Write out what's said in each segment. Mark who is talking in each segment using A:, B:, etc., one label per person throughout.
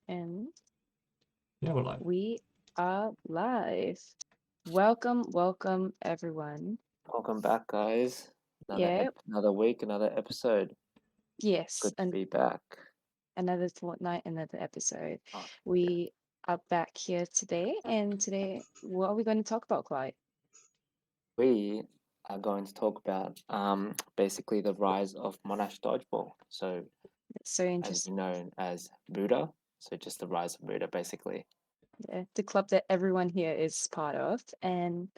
A: And
B: Yeah, we're live.
A: we are live. Welcome, everyone.
C: Welcome back, guys.
A: Yeah,
C: Another week, another episode.
A: yes,
C: Good to
A: and
C: be back.
A: another fortnight, another episode.
C: Oh, yeah.
A: We are back here today, and today, what are we going to talk about, Clyde?
C: We are going to talk about basically the rise of Monash Dodgeball. So,
A: It's so
C: as
A: interesting.
C: we know as MUDA, so just the rise of MUDA, basically.
A: Yeah, the club that everyone here is part of, and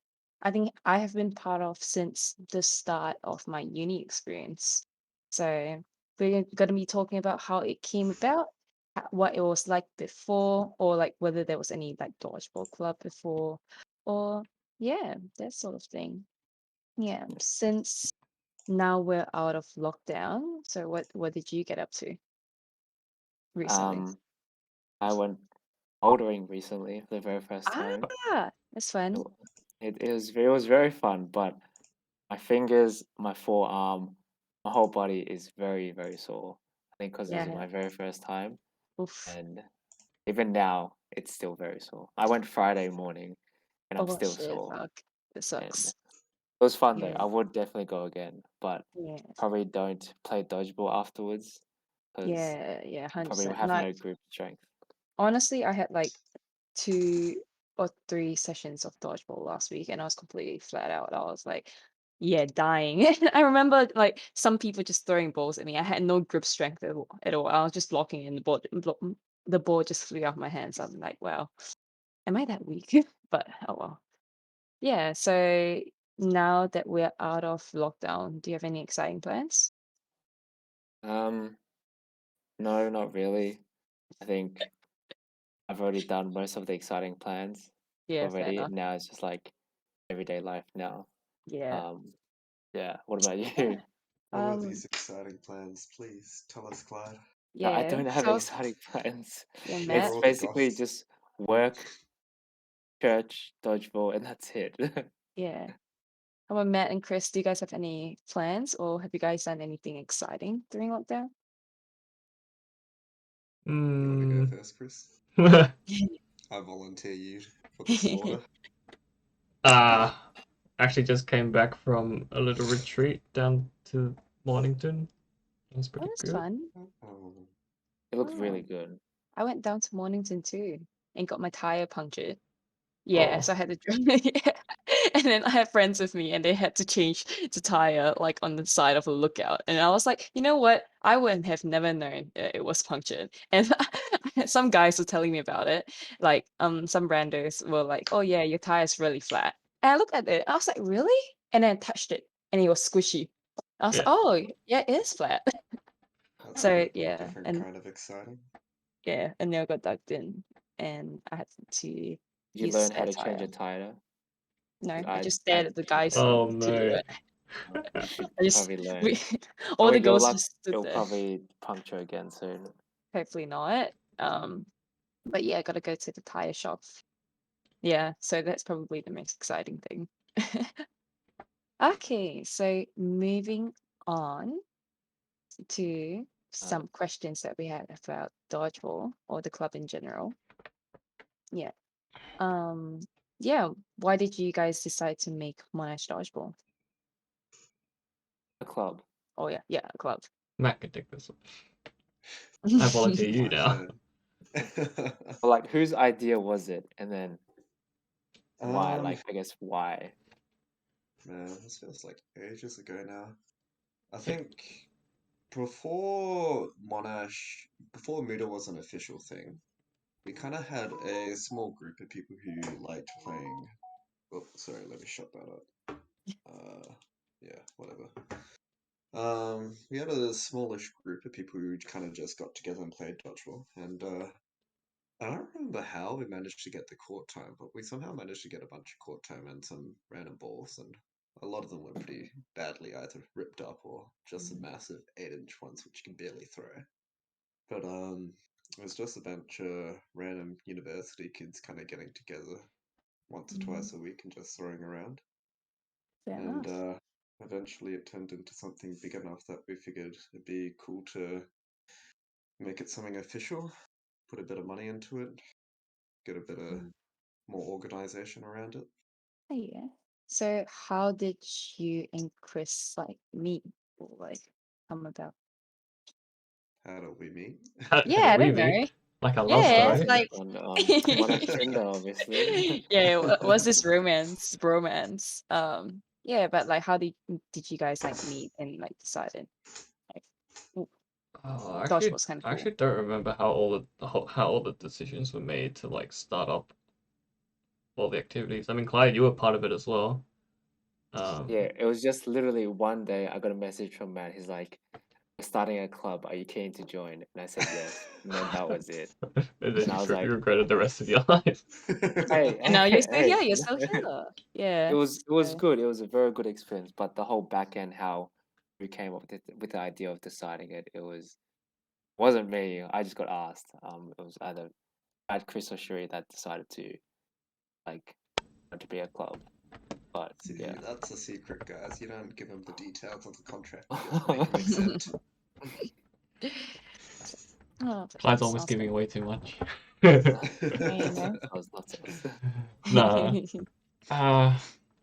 A: I think I have been part of since the start of my uni experience. So we're going to be talking about how it came about, what it was like before, or like whether there was any like dodgeball club before, or yeah, that sort of thing. Yeah, since now we're out of lockdown. So what did you get up to recently?
C: Um, I went bouldering recently for the very first time.
A: Ah, that's
C: It,
A: fun.
C: wa- it was very fun, but my fingers, my forearm, my whole body is very, very sore. I think because this is
A: Yeah.
C: my very first time.
A: Oof.
C: And even now, it's still very sore. I went Friday morning and I'm
A: Oh
C: still
A: shit,
C: sore.
A: fuck. It
C: And
A: sucks.
C: it was fun though.
A: Yeah,
C: I would definitely go again, but
A: yeah,
C: probably don't play dodgeball afterwards because
A: yeah,
C: probably will
A: 100%.
C: have
A: Like
C: no group strength.
A: honestly, I had like 2 or 3 sessions of dodgeball last week, and I was completely flat out. I was like, yeah, dying. I remember like some people just throwing balls at me. I had no grip strength at all. I was just blocking, and the ball just flew out of my hands. I'm like, wow, am I that weak? But oh well. Yeah. So now that we're out of lockdown, do you have any exciting plans?
C: Um, no, not really. I think I've already done most of the exciting plans
A: Yeah, fair
C: already.
A: enough.
C: Now it's just like everyday life now.
A: Yeah.
C: Um, yeah. What about
A: Yeah.
C: you?
D: What are
A: Um,
D: these exciting plans? Please tell us, Clyde.
C: I
A: yeah.
C: don't have
A: So,
C: exciting plans.
A: yeah,
D: What
A: Matt.
C: It's
D: are all the
C: basically
D: gossip?
C: just work, church, dodgeball, and that's it.
A: Yeah. How about Matt and Chris? Do you guys have any plans or have you guys done anything exciting during lockdown?
D: You want to go
B: Mm.
D: first, Chris? I volunteer you for the slaughter.
B: uh, actually just came back from a little retreat down to Mornington. It was
A: Oh,
B: pretty
A: that's
B: good.
A: fun.
D: Oh,
C: It looks really
A: Oh,
C: good.
A: I went down to Mornington too and got my tire punctured. Yeah,
B: Oh,
A: so I had to yeah. And then I had friends with me and they had to change the tire like on the side of a lookout. And I was like, you know what? I would have never known it was punctured. And some guys were telling me about it. Like some randos were like, oh yeah, your tire's really flat. And I looked at it, I was like, really? And then I touched it and it was squishy. I was like,
B: yeah.
A: oh yeah, it is flat.
D: that's a
A: So
D: bit
A: yeah,
D: different
A: and
D: kind of exciting.
A: yeah, and nail got dug in and I had to
C: Did you
A: use
C: learn how
A: spare
C: to change
A: tire.
C: a tire?
A: No,
C: 'Cause
A: I just
C: I
A: stared at the guys
C: never.
B: Oh
A: to do
B: no.
A: it.
C: You should
A: I just
C: probably
A: we
C: learn.
A: all
C: And
A: the
C: with your
A: girls
C: luck,
A: just stood
C: it'll
A: there.
C: probably puncture again soon.
A: Hopefully not. But yeah, I gotta go to the tire shop. Yeah, so that's probably the most exciting thing. Okay, so moving on to
C: Uh,
A: some questions that we had about dodgeball or the club in general. Yeah. Um, yeah, why did you guys decide to make Monash Dodgeball?
C: a club.
A: Oh yeah, a club.
B: Matt can take this one. I volunteer you
D: My
B: now.
D: turn.
C: But like, whose idea was it? And then why?
D: um,
C: Like, I guess why?
D: man, this feels like ages ago now. I think before Monash, before MUDA was an official thing, we kind of had a small group of people who liked playing. Oh, sorry, let me shut that up. Yeah, whatever. We had a smallish group of people who kind of just got together and played dodgeball, and I don't remember how we managed to get the court time, but we somehow managed to get a bunch of court time and some random balls, and a lot of them were pretty badly either ripped up or just the massive 8-inch ones which you can barely throw. But it was just a bunch of random university kids kind of getting together once or
A: Mm,
D: twice a week and just throwing around.
A: fair
D: And
A: enough.
D: eventually it turned into something big enough that we figured it'd be cool to make it something official. put a bit of money into it, get a bit of more organization around it.
A: Oh, yeah. So how did you and Chris like meet or like come about?
D: How do we meet?
B: How
A: Yeah,
B: did
A: I
B: we
A: don't
B: meet?
A: know.
B: Like a love
A: Yeah,
B: story?
A: like
C: On Monash Tinder, obviously.
A: yeah, was this romance? Yeah, but like how did you guys like meet and like decided like ooh,
B: Oh,
A: dodgeball's kind of
B: I
A: cool.
B: actually don't remember how all the decisions were made to like start up all the activities. I mean, Clyde, you were part of it as well.
C: Yeah, it was just literally one day I got a message from Matt. He's like, "We're starting a club. Are you keen to join?" And I said yes. And then that was it.
B: and then
C: And I was like,
B: regretted the rest of your life.
C: "Hey,
A: And now you're still
C: hey,
A: here, you're still here.
C: it
A: Yeah.
C: was
A: So
C: good. It was a very good experience. But the whole back end, how we came up with the idea of deciding it, wasn't me. I just got asked. It was either Chris or Shuri that decided to like to be a club. But
D: See,
C: yeah.
D: that's a secret, guys. You don't give them the details of the contract. You just make them accept.
A: oh, but
B: Clyde's
A: that
B: almost
A: sounds
B: giving
A: good.
B: away too much.
A: Yeah, you know.
C: That was not us.
B: Nah.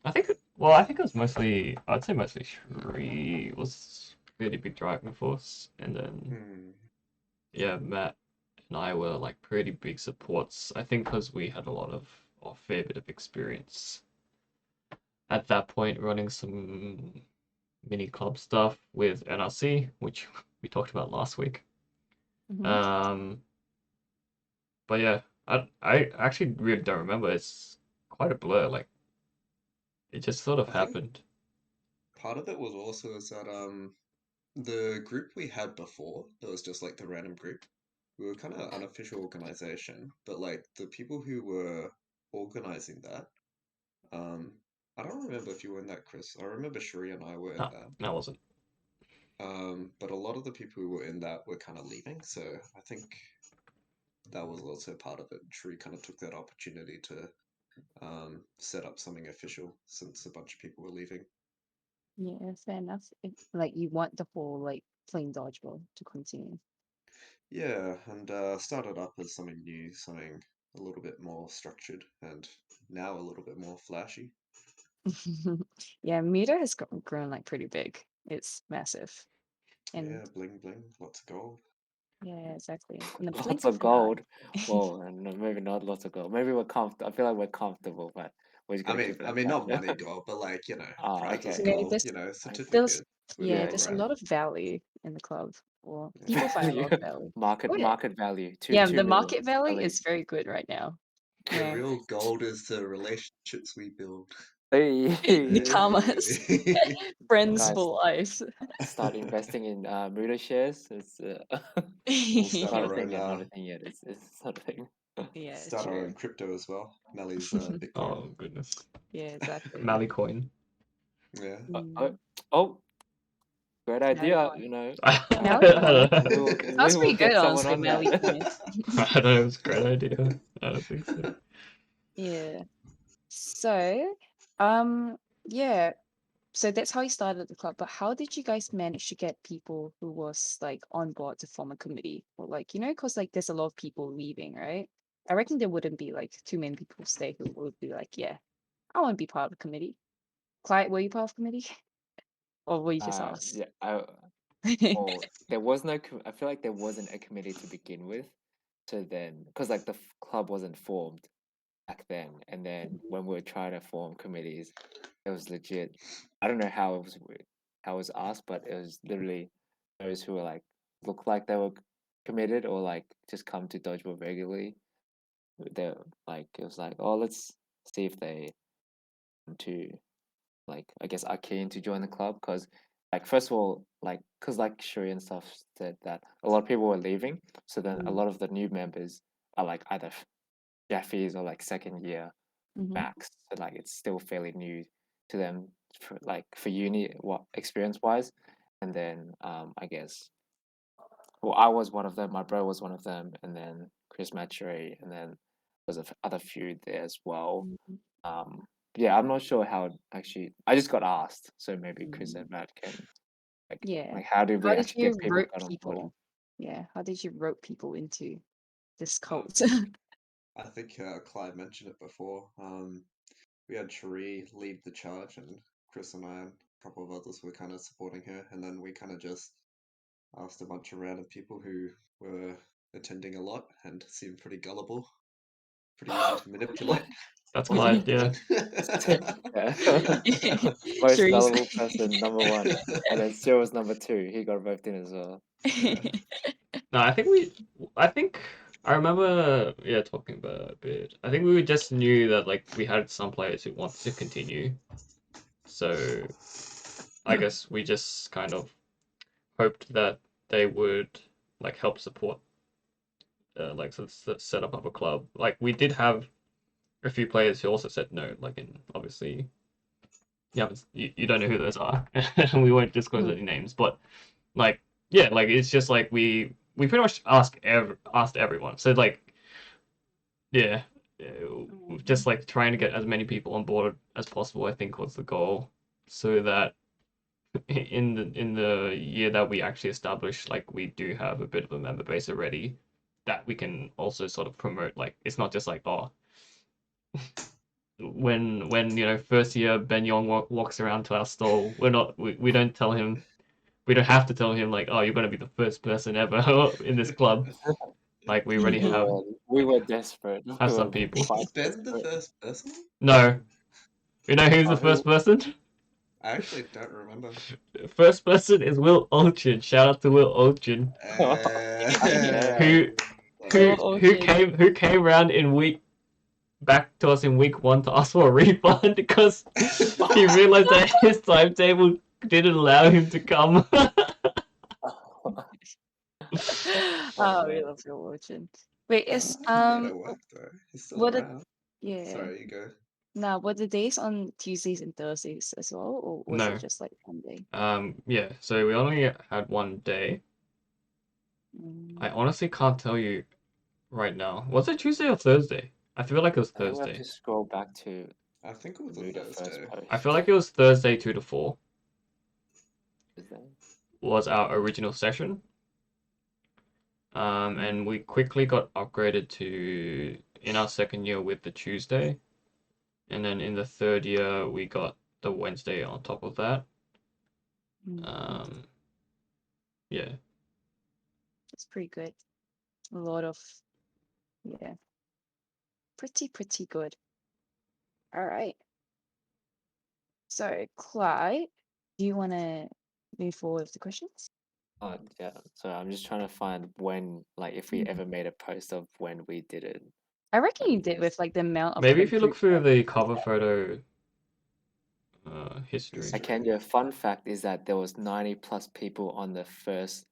B: I think I think it was mostly I'd say mostly Shri was really big driving force, and then
D: Hmm.
B: yeah, Matt and I were like pretty big supports. I think because we had a lot of or fair bit of experience at that point running some mini club stuff with NRC, which we talked about last week.
A: Mhm.
B: Um, but yeah, I actually really don't remember. It's quite a blur. Like it just sort of
D: I think
B: happened.
D: part of it was also is that the group we had before, that was just like the random group, we were kind of unofficial organization, but like the people who were organizing that, um, I don't remember if you were in that, Chris. I remember Shuri and I were in
B: No,
D: that.
B: that wasn't.
D: But a lot of the people who were in that were kind of leaving, so I think that was also part of it. Shuri kind of took that opportunity to set up something official since a bunch of people were leaving.
A: Yeah, fair enough. Like you want the whole like playing dodgeball to continue.
D: Yeah, and started up as something new, something a little bit more structured, and now a little bit more flashy.
A: Yeah, MUDA has grown like pretty big. It's massive. And
D: Yeah, bling bling, lots of gold.
A: yeah, exactly. And the
C: Lots
A: plenty
C: of
A: of light.
C: gold. Well, and maybe not lots of gold. Maybe we're comfortable. I feel like we're comfortable, but we're just
D: I
C: gonna
D: mean,
C: keep it
D: I
C: at
D: mean, not
C: that.
D: money gold, but like
C: Ah,
D: prizes
C: okay.
A: You know,
D: gold.
C: I see.
A: there's
D: Certificates with
A: yeah,
C: Yeah,
A: there's a
C: yeah.
A: lot of value in the club. Or
D: yeah.
A: people find a lot
C: Value,
A: of value. Oh yeah.
C: market value.
A: Yeah,
C: Two
A: the
C: million
A: market value
C: at
A: is
C: least.
A: very good right now. You
D: The
A: know,
D: real gold is the relationships we build.
C: Hey,
A: the karmas,
D: Hey.
A: friends
C: guys,
A: for life.
C: start investing in MUDA shares. It's
D: We'll
C: it's
D: start
C: not a
D: our
C: thing
D: own
C: yet. Not a thing yet. It's not a thing.
A: Yeah,
D: start our own
A: true.
D: crypto as well. Mally's Bitcoin.
B: Oh goodness.
A: Yeah, exactly.
B: Malicoin.
D: Yeah.
C: Oh,
A: Mm,
C: oh, great idea.
A: Malicoin. Malicoin. Sounds
C: We'll
A: pretty good,
C: get someone
A: honestly,
C: on that.
A: Malicoin.
B: I don't know, it was a great idea. I don't think so.
A: Yeah. So, um, yeah. So that's how you started the club. But how did you guys manage to get people who was like on board to form a committee? Or like, you know, because like there's a lot of people leaving, right? I reckon there wouldn't be like too many people stay who would be like, yeah, I want to be part of the committee. Clyde, were you part of the committee? Or were you just asked?
C: Yeah. Well, I feel like there wasn't a committee to begin with. So then, because like the club wasn't formed back then, and then when we were trying to form committees, it was legit. I don't know how it was asked, but it was literally those who were like looked like they were committed or like just come to dodgeball regularly. They like it was like, oh, let's see if they want to like I guess are keen to join the club because like first of all like because like Shuri and stuff said that a lot of people were leaving, so then a
A: Mm,
C: lot of the new members are like either Jaffies or like second year
A: mhm.
C: max, so like it's still fairly new to them for like for uni what experience wise, and then I guess well I was one of them, my bro was one of them, and then Chris Matchery, and then there's other few there as well.
A: Mhm.
C: um yeah, I'm not sure how actually I just got asked, so maybe Chris
A: Mm.
C: and Matt can
A: Yeah.
C: like how did
A: How
C: we
A: did
C: actually
A: you
C: get people
A: rope
C: got on board.
A: people? Yeah. How did you rope people into? this
D: Uh,
A: cult.
D: I think Clive mentioned it before. We had Cherie lead the charge, and Chris and I and a couple of others were kind of supporting her, and then we kind of just asked a bunch of random people who were attending a lot and seemed pretty gullible, pretty easy to manipulate.
B: That's
C: What?
B: Clyde, yeah.
C: Yeah. Most
A: Sharice.
C: valuable person, number one. And then Cyril's number two. He got roped in as well.
D: Yeah.
B: No, I think I remember, yeah, talking about it a bit. I think we just knew that like we had some players who wanted to continue, so I guess we just kind of hoped that they would like help support, like set up of a club. Like we did have a few players who also said no, like in obviously you don't know who those are, and we won't disclose any names, but like yeah, like it's just like we pretty much asked everyone. So like yeah, just like trying to get as many people on board as possible, I think was the goal, so that in the year that we actually established, like we do have a bit of a member base already, that we can also sort of promote. Like it's not just like oh, when you know first year Ben Yong walks around to our stall, we don't tell him. We don't have to tell him like, oh, you're gonna be the first person ever in this club. Like we already
C: We were desperate.
B: have
C: We
B: some
C: were
B: people.
C: quite
D: Was Ben the
C: desperate.
D: first person?
B: No, you know who's the
C: Who?
B: first person?
D: I actually don't remember.
B: First person is Will Olchin. Shout out to Will Olchin,
C: Yeah.
B: who
A: Will Olchin.
B: who came around back to us in week 1 to ask for a refund because he realized that his timetable didn't allow him to come.
A: Oh, we love Will Olchin. Wait, is
D: He had a work though. He's still
A: what
D: around.
A: yeah.
D: Sorry, you go.
A: Now, were the days on Tuesdays and Thursdays as well, or was
B: No.
A: it just like one day?
B: Yeah, so we only had one day. I honestly can't tell you right now. Was it Tuesday or Thursday? I feel like it was
C: I think we have
B: Thursday.
C: to scroll back to
D: I think it was a
C: MUDA first
D: Thursday.
C: post.
B: I feel like it was Thursday 2 to 4
C: Is that?
B: was our original session. And we quickly got upgraded to in our second year with the Tuesday, and then in the third year we got the Wednesday on top of that. Yeah,
A: It's pretty good. A lot of yeah, pretty good. All right. So, Clyde, do you want to move forward with the questions?
C: Yeah. So I'm just trying to find when, like, if we ever made a post of when we did it.
A: I reckon you did with like the amount of
B: maybe
A: like
B: if you look
A: group
B: through the
A: members
B: cover
A: that-
B: photo history.
C: I can. Yeah. Fun fact is that there was 90+ people on the first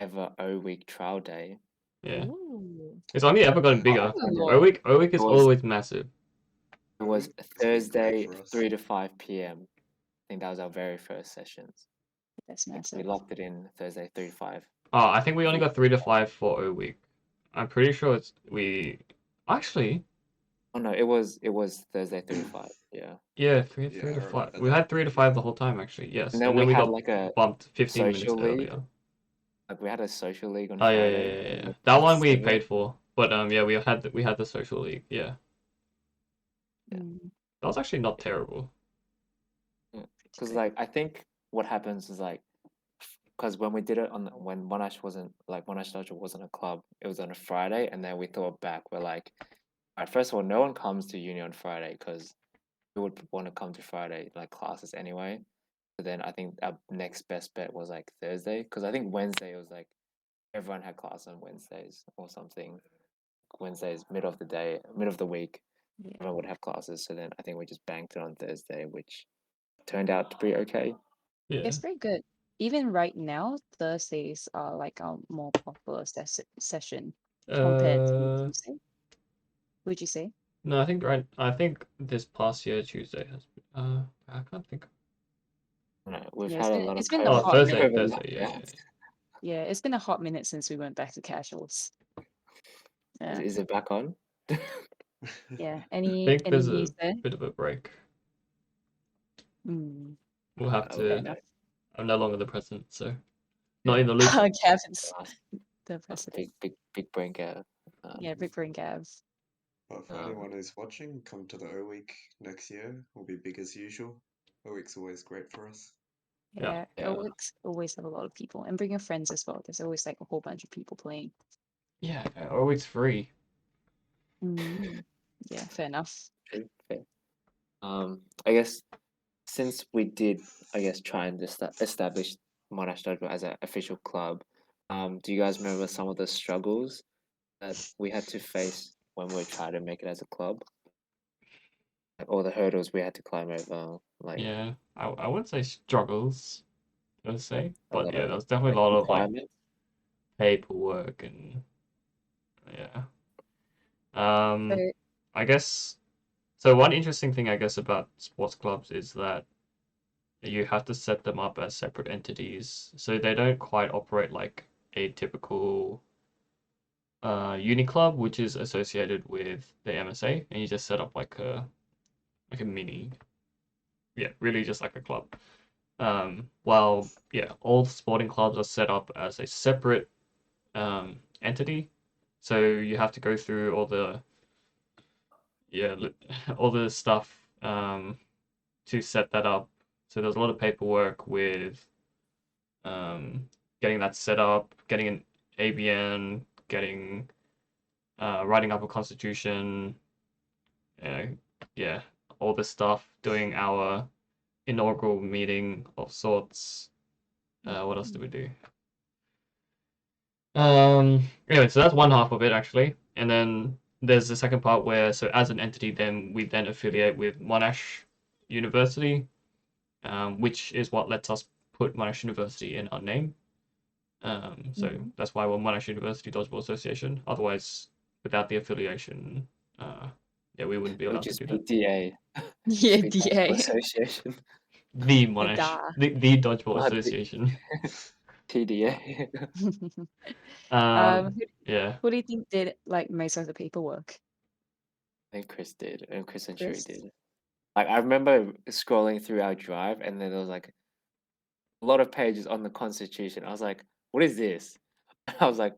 C: ever O-Week trial day.
B: Yeah,
A: Ooh.
B: it's only ever gotten bigger.
A: Ooh.
B: O-Week is
C: It was-
B: always massive.
C: It was
D: It's been great
C: Thursday,
D: for us.
C: 3 to 5 p.m. I think that was our very first sessions.
A: That's
C: We
A: massive.
C: locked it in Thursday, 3 to 5.
B: Oh, I think we only got 3 to 5 for O-Week. I'm pretty sure we actually.
C: Oh no, it was Thursday, 3 to 5. Yeah.
B: Yeah, three
D: Yeah,
B: to
D: I
B: five.
D: remember
B: We
D: that.
B: had 3 to 5 the
D: Yeah.
B: whole time actually. Yes,
C: And then we
B: we
C: had
B: got
C: like a
B: bumped 15 minutes
C: social league.
B: earlier.
C: Like we had a social league on
B: Oh yeah,
C: Friday.
B: yeah. That one we
C: 7.
B: paid for, but yeah, we had the social league. Yeah,
A: Mm.
B: that was actually not terrible.
C: Because like I think what happens is like, because when we did it when Monash Dodgeball wasn't a club, it was on a Friday, and then we thought back, we're like, all right, first of all, no one comes to uni on Friday because we would want to come to Friday like classes anyway. So then I think our next best bet was like Thursday, because I think Wednesday was like everyone had class on Wednesdays or something. Wednesdays, middle of the week,
A: Yeah.
C: everyone would have classes. So then I think we just banked it on Thursday, which turned out to be okay.
B: Yeah.
A: It's very good. Even right now, Thursdays are like a more popular session compared to Tuesday. Would you say?
B: No, I think this past year Tuesday has. I can't think.
C: No, we've
A: Yeah,
C: had a lot
A: it's
C: of
A: been a
B: Oh,
A: hot
B: Thursday,
A: minute.
B: Thursday. Yeah.
A: Yeah, it's been a hot minute since we went back to casuals. Yeah.
C: Is it back on?
A: Yeah.
B: I
A: Any
B: think there's a
A: news there?
B: bit of a break.
A: Mm.
B: We'll have
C: Fair
B: to.
A: enough.
B: I'm no longer the president, so not in the loop.
A: Kevin's the president.
C: Big brain care.
A: Yeah, Victor and Gav.
D: But for anyone who's watching, come to the O Week next year. We'll be big as usual. O Week's always great for us.
A: Yeah,
C: Yeah.
A: always have a lot of people, and bring your friends as well. There's always like a whole bunch of people playing.
B: Yeah, always free.
A: Yeah, fair enough.
C: Fair. I guess since we did, try and establish Monash Dodgeball as an official club, do you guys remember some of the struggles that we had to face when we were trying to make it as a club? Like all the hurdles we had to climb over, like
B: Yeah, I wouldn't say struggles per se,
C: a
B: but
C: lot
B: yeah,
C: of
B: there was definitely
C: like
B: a lot of like
C: requirements.
B: paperwork and yeah.
A: So,
B: I guess so. One interesting thing I guess about sports clubs is that you have to set them up as separate entities, so they don't quite operate like a typical uni club, which is associated with the MSA, and you just set up like a mini, yeah, really just like a club. While yeah, all sporting clubs are set up as a separate entity, so you have to go through all the yeah all the stuff to set that up. So there's a lot of paperwork with getting that set up, getting an ABN, getting writing up a constitution, uh, yeah, all this stuff, doing our inaugural meeting of sorts. What else do we do? Anyway, so that's one half of it actually, and then there's the second part where so as an entity, then we then affiliate with Monash University, which is what lets us put Monash University in our name. So that's why we're Monash University Dodgeball Association. Otherwise, without the affiliation, yeah, we wouldn't be allowed
C: Which
B: to
C: is
B: do that.
C: PTA,
A: yeah,
C: Street Dodgeball
A: DA.
C: Association.
B: The Monash,
A: Duh.
B: the Dodgeball
C: Oh,
B: Association.
C: TDA.
B: Yeah.
A: Who do you think did like most of the paperwork?
C: I think Chris did, and Chris and Sherry
A: Chris?
C: did. Like I remember scrolling through our drive, and then there was like a lot of pages on the Constitution. I was like, "What is this?" I was like,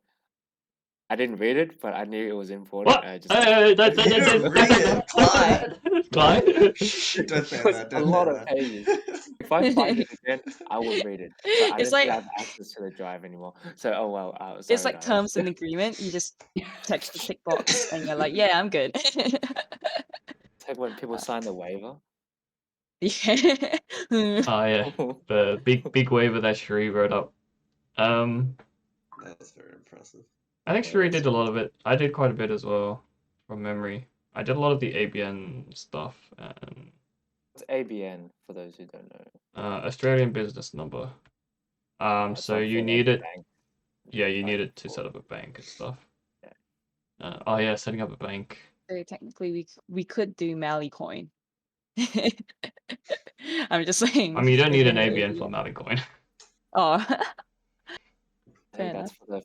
C: I didn't read it, but I knew it was important.
B: What?
C: I just
B: Hey,
D: You didn't read it, Clyde.
B: Clyde?
D: Don't say
C: it was
D: that.
C: a
D: Don't say
C: lot of
D: that.
C: pages. If I find it again, I will read it. But I
A: It's
C: didn't
A: like
C: have access to the drive anymore. So, oh well.
A: it's
C: Sorry,
A: like
C: guys.
A: terms and agreement. You just text the tick box and you're like, yeah, I'm good.
C: It's like when people sign the waiver.
A: Yeah.
B: Oh yeah, the big waiver that Sheree wrote up.
D: That was very impressive.
B: I think
C: Yeah,
B: Sheree
C: that's
B: did a lot of it. I did quite a bit as well, from memory. I did a lot of the ABN stuff and
C: What's ABN for those who don't know.
B: Australian business number.
C: It's
B: So
C: like
B: you
C: for like
B: need it.
C: bank.
B: Yeah, you
C: Like
B: need it to
C: for,
B: set up a bank and stuff.
C: yeah.
B: Oh yeah, setting up a bank.
A: So technically, we could do Mallie coin. I'm just saying.
B: I mean, you don't
A: At
B: need
A: the
B: an
A: end of the
B: ABN
A: day.
B: for Malicoin.
A: Oh,
C: I
A: fair
C: think that's
A: enough.
C: for the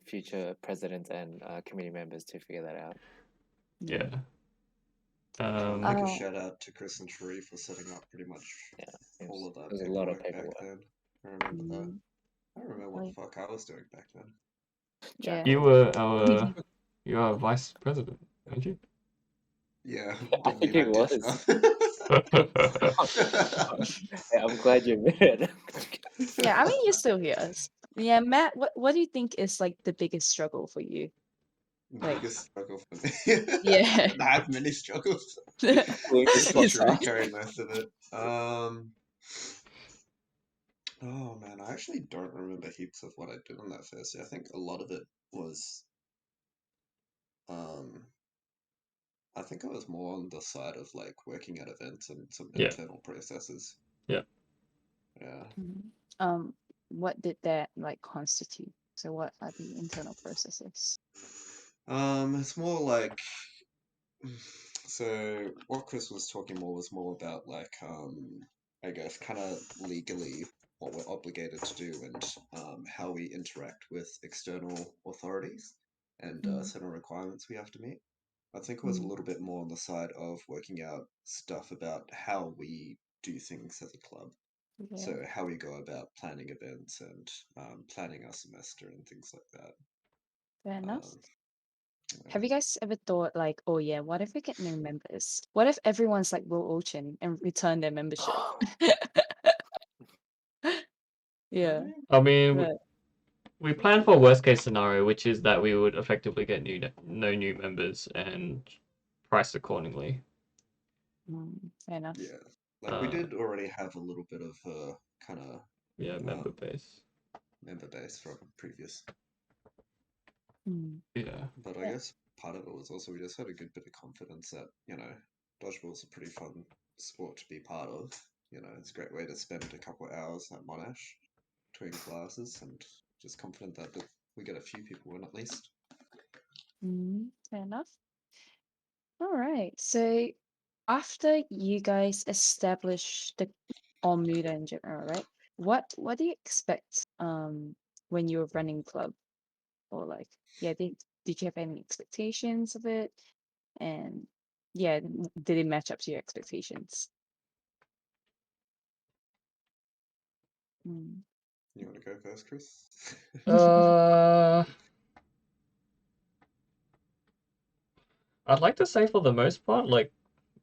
C: future presidents and committee members to figure that out.
B: Yeah.
D: I'll make a
A: Oh,
D: shout out to Chris and Sheree for setting up pretty much
C: Yeah,
D: all of
C: it
D: that
C: was a lot of
D: paperwork back
C: paperwork.
D: then. I remember that. I don't remember what the
A: like,
D: fuck I was doing back then.
A: yeah.
B: You were our vice president, weren't you?
C: I
D: Yeah, didn't
C: think
D: leave
C: it
D: my dish
C: was.
D: now.
C: Yeah, I'm glad you admit it.
A: Yeah, I mean, you're still here. Yeah, Matt, what do you think is like the biggest struggle for you? Like,
D: Biggest struggle for me.
A: yeah.
D: I don't have many struggles.
C: Pulling this
A: It's
D: Sheree
A: fine.
C: podcast.
D: carried most of it. Oh man, I actually don't remember heaps of what I did on that first year. I think a lot of it was um I think I was more on the side of like working at events and some
B: Yeah.
D: internal processes.
B: Yeah.
D: Yeah.
A: Um, what did that like constitute? So what are the internal processes?
D: It's more like so what Chris was talking more was more about like I guess kind of legally what we're obligated to do and how we interact with external authorities and certain requirements we have to meet. I think it was a little bit more on the side of working out stuff about how we do things as a club.
A: Yeah,
D: So how we go about planning events and planning our semester and things like that.
A: fair enough. Have you guys ever thought like, oh yeah, what if we get new members? What if everyone's like Will Ocean and return their membership? Yeah,
B: I mean,
A: but
B: we planned for worst case scenario, which is that we would effectively get no new members and price accordingly.
A: fair enough.
D: Yeah, like we did already have a little bit of kind of
B: Yeah, member base.
D: member base from previous,
A: Mm,
B: Yeah.
D: but I
A: yeah.
D: guess part of it was also we just had a good bit of confidence that dodgeball's a pretty fun sport to be part of. It's a great way to spend a couple of hours at Monash between classes, and just confident that we get a few people in at least.
A: Fair enough. All right. So after you guys establish the MUDA in general, right? What do you expect when you're running club? Or like, yeah, did you have any expectations of it? And yeah, did it match up to your expectations? Mm.
D: You want to go first, Chris?
B: I'd like to say for the most part, like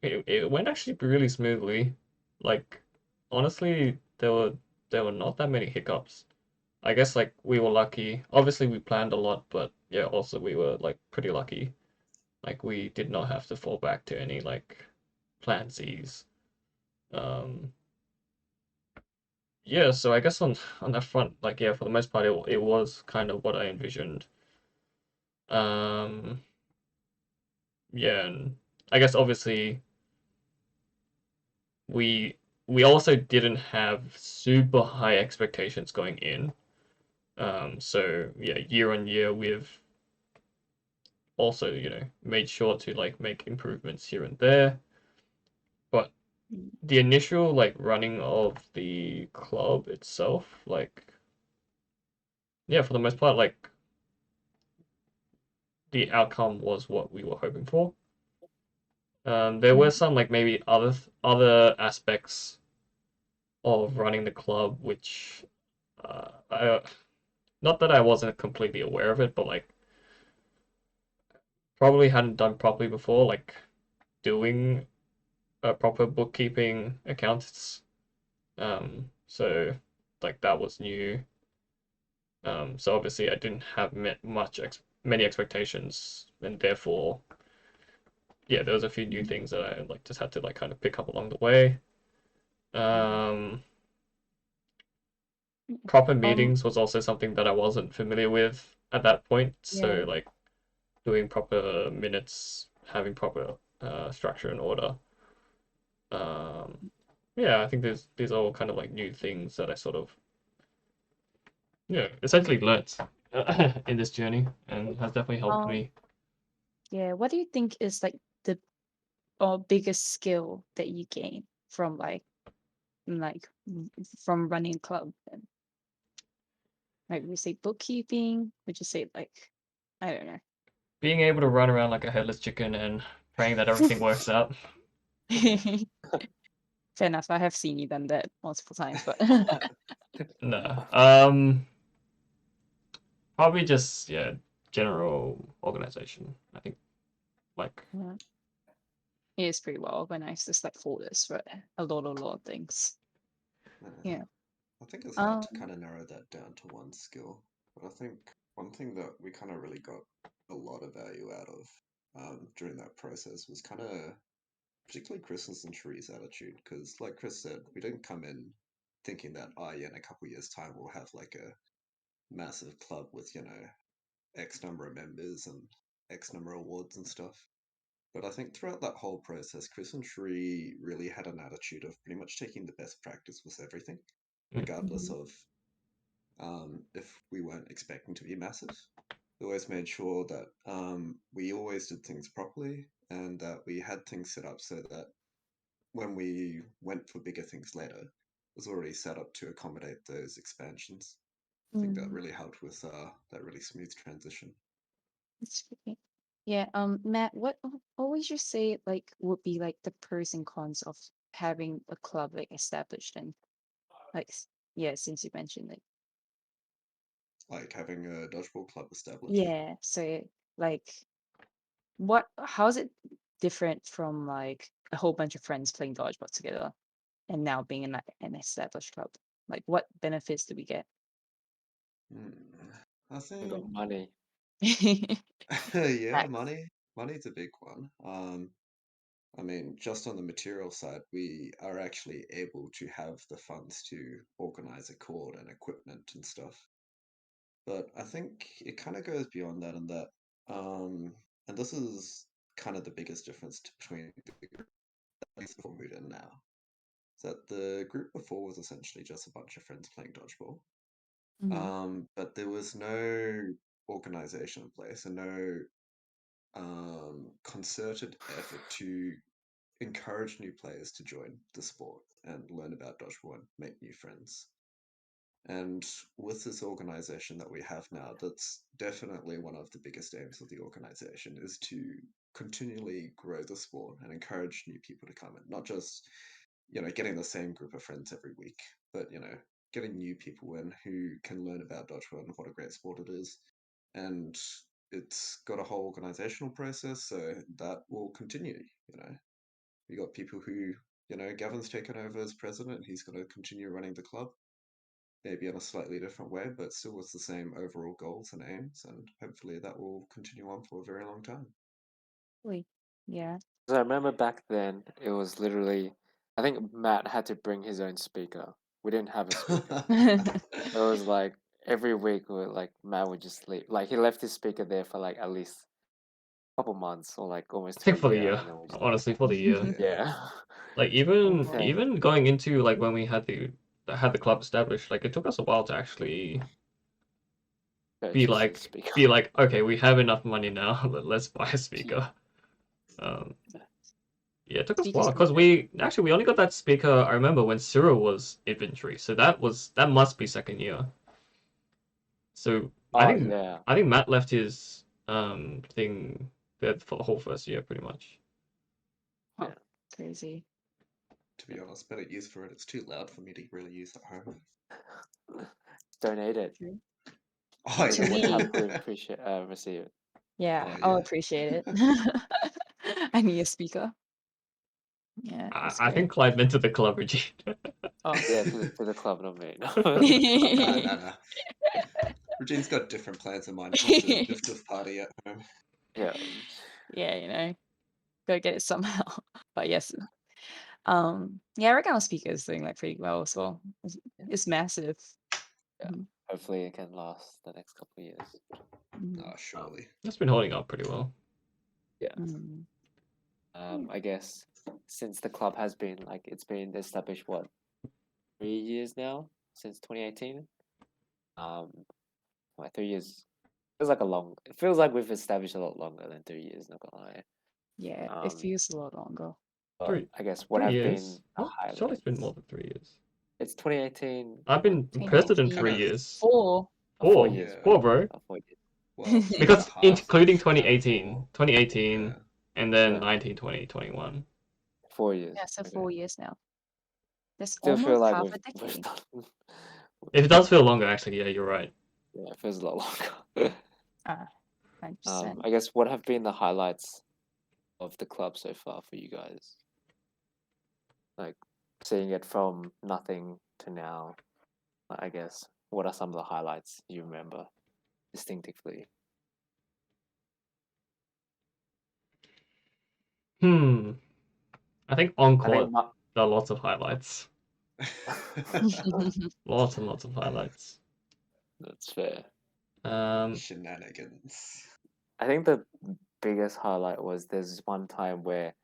B: it went actually really smoothly. Like honestly, there were not that many hiccups. I guess like we were lucky. Obviously, we planned a lot, but yeah, also we were like pretty lucky. Like we did not have to fall back to any like plan C's. Um, yeah, so I guess on that front, like yeah, for the most part, it was kind of what I envisioned. Um, yeah, and I guess obviously we we also didn't have super high expectations going in. So yeah, year on year we've also, made sure to like make improvements here and there. But
A: Mm.
B: the initial like running of the club itself, like yeah, for the most part, like the outcome was what we were hoping for. There were
A: Mm.
B: some like maybe other aspects of running the club which not that I wasn't completely aware of it, but like probably hadn't done properly before, like doing a proper bookkeeping accounts. So like that was new. So obviously I didn't have met many expectations, and therefore, yeah, there was a few new things that I like just had to like kind of pick up along the way. Um, Proper
A: Um,
B: meetings was also something that I wasn't familiar with at that point.
A: yeah.
B: So like doing proper minutes, having proper structure and order. Um, yeah, I think these are all kind of like new things that I sort of essentially learnt in this journey and has definitely helped
A: Um,
B: me.
A: yeah. What do you think is like the biggest skill that you gain from from running a club? Then? Like, would you say bookkeeping? Would you say like, I don't know.
B: Being able to run around like a headless chicken and praying that everything works out.
A: Fair enough. I have seen you done that multiple times, but
B: No. Probably just general organization. I think like
A: yeah, it is pretty well organized. There's like folders for a lot of things. Yeah.
D: I think it's hard
A: Um.
D: to kind of narrow that down to one skill, but I think one thing that we kind of really got a lot of value out of during that process was kind of particularly Chris's and Cherie's attitude, because like Chris said, we didn't come in thinking that, oh yeah, in a couple years' time we'll have like a massive club with, X number of members and X number of awards and stuff. But I think throughout that whole process, Chris and Shree really had an attitude of pretty much taking the best practice with everything, regardless
A: Mhm.
D: of if we weren't expecting to be massive. We always made sure that we always did things properly and that we had things set up so that when we went for bigger things later, it was already set up to accommodate those expansions. I think that
A: Mm,
D: really helped with that really smooth transition.
A: that's great. Yeah. Matt, what would you say like would be like the pros and cons of having a club like established and like yeah, since you mentioned it.
D: Like having a dodgeball club established.
A: Yeah. So like how is it different from like a whole bunch of friends playing dodgeball together and now being in an established club? Like, what benefits do we get?
D: Hmm. I
C: We got
D: think,
C: money.
D: yeah,
A: Facts.
D: money's a big one. I mean, just on the material side, we are actually able to have the funds to organize a court and equipment and stuff. But I think it kind of goes beyond that, um, and this is kind of the biggest difference between the group before MUDA and now. Is that the group before was essentially just a bunch of friends playing dodgeball.
A: Mhm.
D: But there was no organization in place and no concerted effort to encourage new players to join the sport and learn about dodgeball and make new friends. And with this organization that we have now, that's definitely one of the biggest aims of the organization is to continually grow the sport and encourage new people to come in. Not just, getting the same group of friends every week, but, getting new people in who can learn about dodgeball and what a great sport it is. And it's got a whole organizational process, so that will continue, You got people who, Gavin's taken over as president, and he's going to continue running the club maybe in a slightly different way, but still with the same overall goals and aims, and hopefully that will continue on for a very long time.
A: Really? Yeah.
C: So I remember back then, it was literally, I think Matt had to bring his own speaker. We didn't have a speaker. It was like every week, Matt would just leave. Like he left his speaker there for like at least a couple months or like almost
B: I
C: to
B: think
C: a
B: for the
C: year,
B: year,
C: and then we just
B: honestly, for the year.
D: Yeah.
C: yeah.
B: Like even
A: Oh,
C: Okay.
B: even going into like when we had the club established, like it took us a while to actually be
C: Purchase a
B: like
C: speaker.
B: be like, okay, we have enough money now, let's buy a speaker. Um, yeah, it took us a
A: speakers
B: while because
A: matter.
B: we only got that speaker. I remember when Cyril was inventory, so that must be second year. So I
C: Oh
B: think
C: yeah.
B: I think Matt left his thing there for the whole first year pretty much.
A: Huh.
C: Yeah.
A: Crazy.
D: To be honest, better use for it. It's too loud for me to really use at home.
C: Donate it.
A: True.
D: Oh
C: We
A: To
C: would
A: me,
C: happily appreciate receive it.
A: yeah,
D: oh
A: I'll
D: yeah.
A: appreciate it. I need a speaker. Yeah,
B: I,
A: that's
B: I
A: great.
B: think Clive meant to the club, Regine.
A: Oh.
C: Yeah, to the club, not me.
D: Nah. Regine's got different plans in mind. Wants a diff party at home.
C: Yeah.
A: Yeah, gotta get it somehow. But yes, yeah, I reckon our speaker is doing like pretty well as well. It's massive.
C: Yeah.
A: Mhm.
C: Hopefully it can last the next couple of years.
A: Mhm.
D: Ah, surely.
B: That's been holding up pretty well.
C: Yeah.
A: Mhm.
C: I guess since the club has been it's been established 3 years now since 2018. Like 3 years feels like a long. It feels like we've established a lot longer than 3 years. Not gonna lie.
A: Yeah, it
C: Um,
A: feels a lot longer.
C: but
B: Three
C: I guess what
B: three
C: have been
B: years?
C: the
B: What? Surely it's been more
C: highlights?
B: than 3 years.
C: It's 2018.
B: I've been president
A: 2019
B: 3
A: is
B: years.
A: 4.
C: 4
B: Four.
C: years,
D: Yeah.
C: bro.
B: 4, bro.
C: 4 years.
D: Well, 3.5
B: Because including
D: is kind of
B: 2018,
D: 4.
B: 2018,
D: Yeah.
B: and then
C: Yeah,
B: 19, 20, 21.
C: 4 years.
A: Yeah, so
C: Okay.
A: 4 years now. That's
C: Still feel
A: almost
C: like
A: half
C: we've
A: a decade.
C: done.
B: It does feel longer, actually. Yeah, you're right.
C: Yeah, it feels a lot longer.
A: Ah, 100%.
C: I guess what have been the highlights of the club so far for you guys? Like seeing it from nothing to now. I guess what are some of the highlights you remember distinctively?
B: I think on
C: I think
B: court there are lots of highlights. Lots and lots of highlights.
C: that's fair.
D: Shenanigans.
C: I think the biggest highlight was there's one time where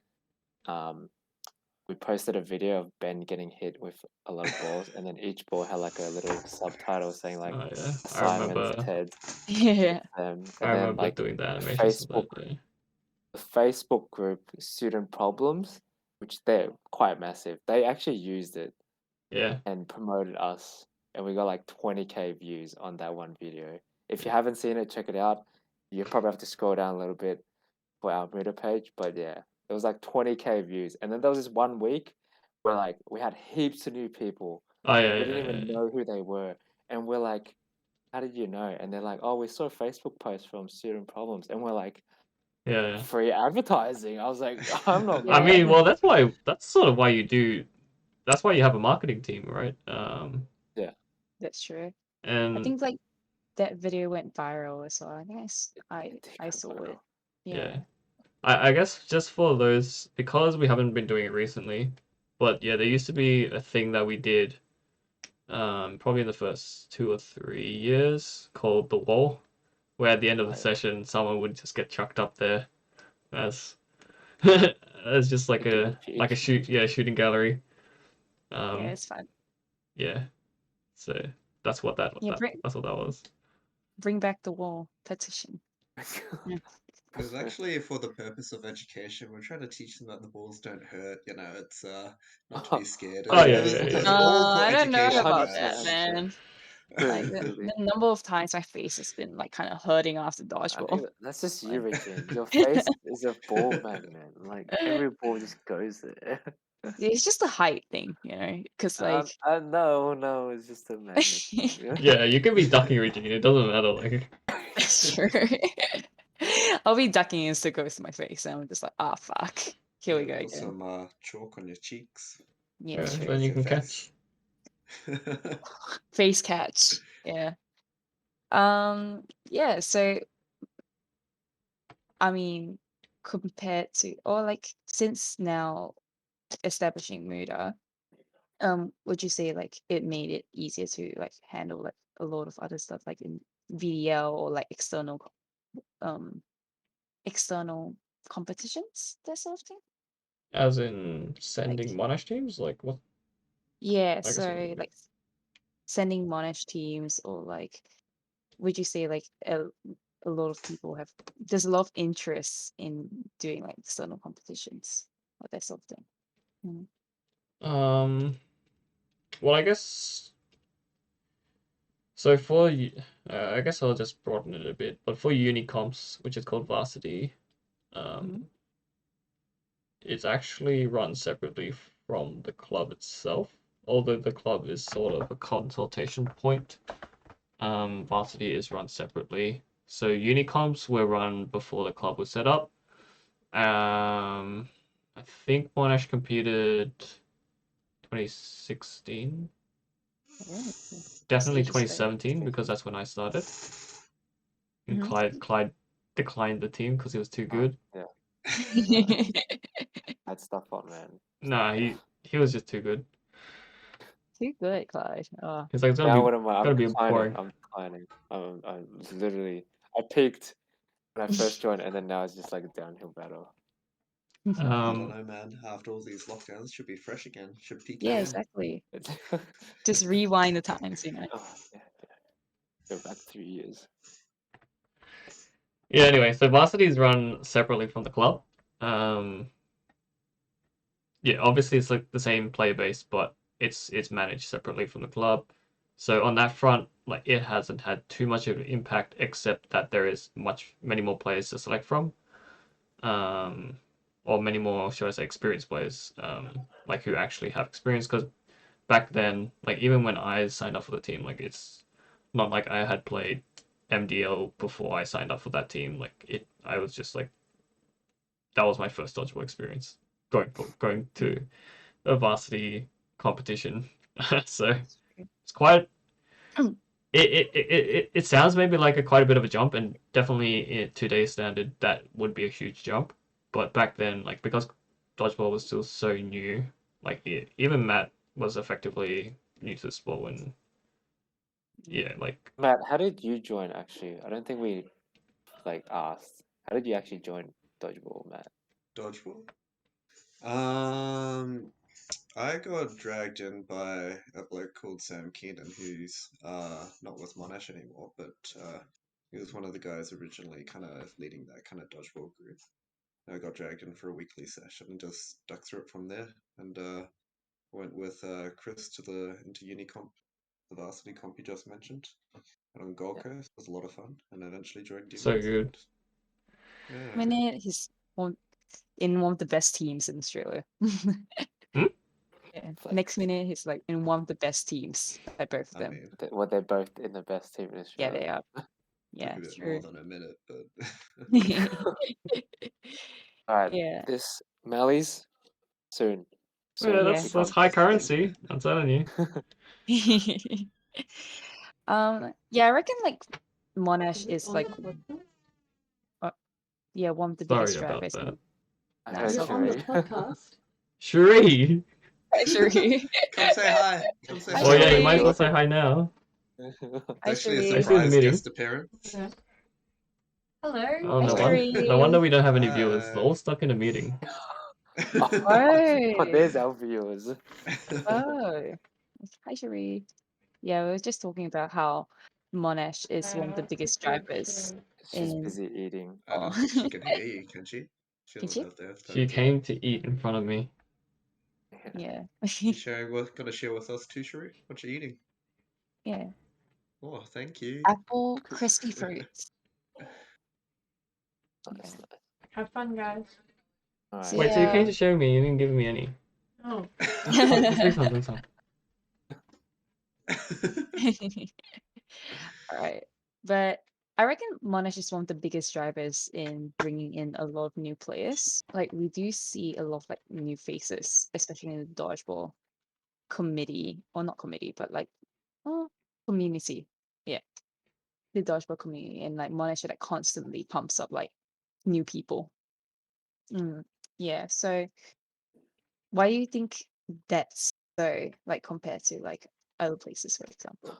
C: we posted a video of Ben getting hit with a lot of balls, and then each ball had like a little subtitle saying like
B: Oh yeah,
C: Simon's, Ted,
A: Yeah.
C: and
B: I
C: then
B: remember
C: like
B: doing the
C: the
B: animations of that.
C: Facebook
B: Yeah.
C: the Facebook group Student Problems, which they're quite massive. They actually used it
B: Yeah.
C: and promoted us, and we got like 20K views on that one video. If you haven't seen it, check it out. You probably have to scroll down a little bit for our MUDA page, but yeah, it was like 20K views. And then there was this one week where like we had heaps of new people.
B: Oh yeah,
C: We
B: yeah,
C: didn't
B: yeah,
C: even
B: yeah.
C: know who they were, and we're like, "How did you know?" And they're like, "Oh, we saw a Facebook post from Student Problems," and we're like,
B: Yeah.
C: free advertising. I was like, I'm not
A: Yeah.
B: I mean,
C: mad.
B: well, that's sort of why that's why you have a marketing team, right?
A: That's true. I
B: And
A: think like that video went viral as well. I think
C: It did
A: I
C: go
A: saw it.
C: viral.
B: yeah.
A: Yeah.
B: I guess just for those, because we haven't been doing it recently, but yeah, there used to be a thing that we did, probably in the first 2 or 3 years, called the wall, where at the end of the
C: Right.
B: session, someone would just get chucked up there as as just
C: A guinea pig.
B: shooting gallery.
A: Yeah,
B: Um,
A: it's fun.
B: yeah, so that's what
A: Yeah,
B: that's what that was.
A: bring back the wall petition. Yeah.
D: It was actually for the purpose of education. We're trying to teach them that the balls don't hurt. You know, it's not to be scared.
B: Oh yeah,
D: It was
B: yeah,
D: all for
A: I don't know
D: education,
A: about
C: 100%,
A: that,
D: guys.
C: 100%.
A: man.
C: Really,
A: Like
C: really.
A: the number of times my face has been like kind of hurting after
C: I
A: dodgeball.
C: think that's just you,
A: Like,
C: Regine. Your face is a ball magnet. Like every ball just goes there.
A: it's just a height thing, because like
C: No, it's just a magnet thing.
B: yeah. You can be ducking Regina. It doesn't matter. Like,
A: that's true. I'll be ducking and it still goes to my face, and I'm just like, ah, fuck. Here we
D: Yeah,
A: go
D: put
A: again.
D: some chalk on your cheeks.
A: Yeah,
B: yeah,
A: true.
B: then you
D: Your
B: can
D: face.
B: catch.
A: Face catch. Yeah. Yeah, so I mean, compared to or like since now establishing MUDA, would you say like it made it easier to like handle like a lot of other stuff like in VDL or like um external competitions, that sort of thing?
B: As in sending
A: Like
B: Monash teams? Like what?
A: yeah,
B: I guess what do you
A: so
B: mean?
A: like sending Monash teams or like would you say like a lot of people have there's a lot of interest in doing like external competitions or that sort of thing. Mm.
B: Well, I guess so for I guess I'll just broaden it a bit. But for uni comps, which is called varsity,
A: Mhm.
B: um, it's actually run separately from the club itself. Although the club is sort of a consultation point, varsity is run separately. So uni comps were run before the club was set up. I think Monash competed 2016,
A: Oh, that's
B: definitely
A: ages ago.
B: 2017 because that's when I started. And
A: Mhm.
B: Clyde declined the team because he was too good.
C: Yeah, had stuff on, man.
B: Nah, he was just too good.
A: Too good, Clyde. Oh,
B: He's like,
C: Now what am I? I'm
B: gonna be
C: declining.
B: boring.
C: I'm declining. I'm literally. I peaked when I first joined, and then now it's just like a downhill battle.
D: I don't
B: Um,
D: know, man. After all these lockdowns, should be fresh again. Should peak
A: yeah,
D: again.
A: exactly.
C: It's-
A: Just rewind the times.
C: oh, yeah. Go back 3 years.
B: yeah. Anyway, so varsity is run separately from the club. Um, yeah, obviously it's like the same player base, but it's managed separately from the club. So on that front, like it hasn't had too much of an impact, except that there is many more players to select from, um, or many more, should I say, experienced players, like who actually have experience. Because back then, like even when I signed up for the team, like it's not like I had played MDL before I signed up for that team. I was just like that was my first dodgeball experience going to a varsity competition. So it's quite. It sounds maybe like quite a bit of a jump, and definitely in today's standard that would be a huge jump. But back then, like because dodgeball was still so new, like even Matt was effectively new to the sport when yeah, like
C: Matt, how did you join? Actually, I don't think we like asked. How did you actually join Dodgeball, Matt?
D: Dodgeball. I got dragged in by a bloke called Sam Keenan, who's not with Monash anymore, but he was one of the guys originally kind of leading that kind of dodgeball group. I got dragged in for a weekly session and just stuck through it from there, and went with Chris to the into uni comp, the varsity comp you just mentioned, and on Gold
C: Yeah.
D: Coast. It was a lot of fun, and eventually joined
B: so
D: Demons.
B: good.
D: Yeah.
A: Minute, he's in one of the best teams in Australia.
B: Hmm?
A: Yeah.
C: Flex.
A: Next minute, he's like in one of the best teams at both of
D: I
A: them.
D: mean,
C: They're both in the best team in
A: Yeah,
C: Australia.
A: they are. Yeah,
D: Took a bit more
A: true.
D: than a minute, but
C: Alright,
A: Yeah.
C: this Mallies soon.
B: Yeah,
C: Soon
A: Yeah.
C: to
B: that's
C: come.
B: high currency. I'm telling you.
A: Yeah, I reckon like Monash is like yeah, one of the
B: Sorry
A: biggest
B: about
A: drivers
B: that.
A: in
C: I
A: nah,
C: heard
A: it's
E: You're on the
C: Sheree.
E: podcast.
B: Sheree.
A: Cherie.
D: come say hi. Come say
A: Hi,
B: Oh
D: hi.
B: yeah, you might as
A: Cherie.
B: well say hi now.
D: It's
A: Hi,
D: actually a
B: Are you
A: Cherie.
B: still in the
D: surprise
B: meeting?
D: guest appearance.
E: Okay. Hello.
B: Oh,
A: Hi,
B: no
D: Oh,
B: one.
A: Cherie.
B: No wonder we don't have any viewers. They're
D: hi.
B: all stuck in a meeting.
C: Oh, there's
A: Oh.
C: our viewers.
A: Oh. Hi, Cherie. Yeah, we were just talking about how Monash is one of the biggest drivers
C: She's
A: in
C: busy eating.
D: I don't think she can hear you, can she? She
A: Can
D: doesn't
A: she?
D: have the
B: She
D: headphones on.
B: came to eat in front of me.
A: Yeah.
D: You sharing what? Gonna share with us too, Sheree? What you eating?
A: Yeah.
D: Oh, thank you.
A: Apple crispy fruits.
C: Nice,
A: Yeah.
C: nice.
E: Have fun, guys.
A: So
C: Alright.
B: Wait, so you came
A: yeah.
B: to share me? You didn't give me any.
E: Oh.
B: Bring some, bring some.
A: All right. But I reckon Monash is one of the biggest drivers in bringing in a lot of new players. Like we do see a lot of like new faces, especially in the dodgeball committee, or not committee, but like oh, community. Yeah, the dodgeball community, and like Monash like constantly pumps up like new people. Mm, yeah. So why do you think that's so like compared to like other places, for example?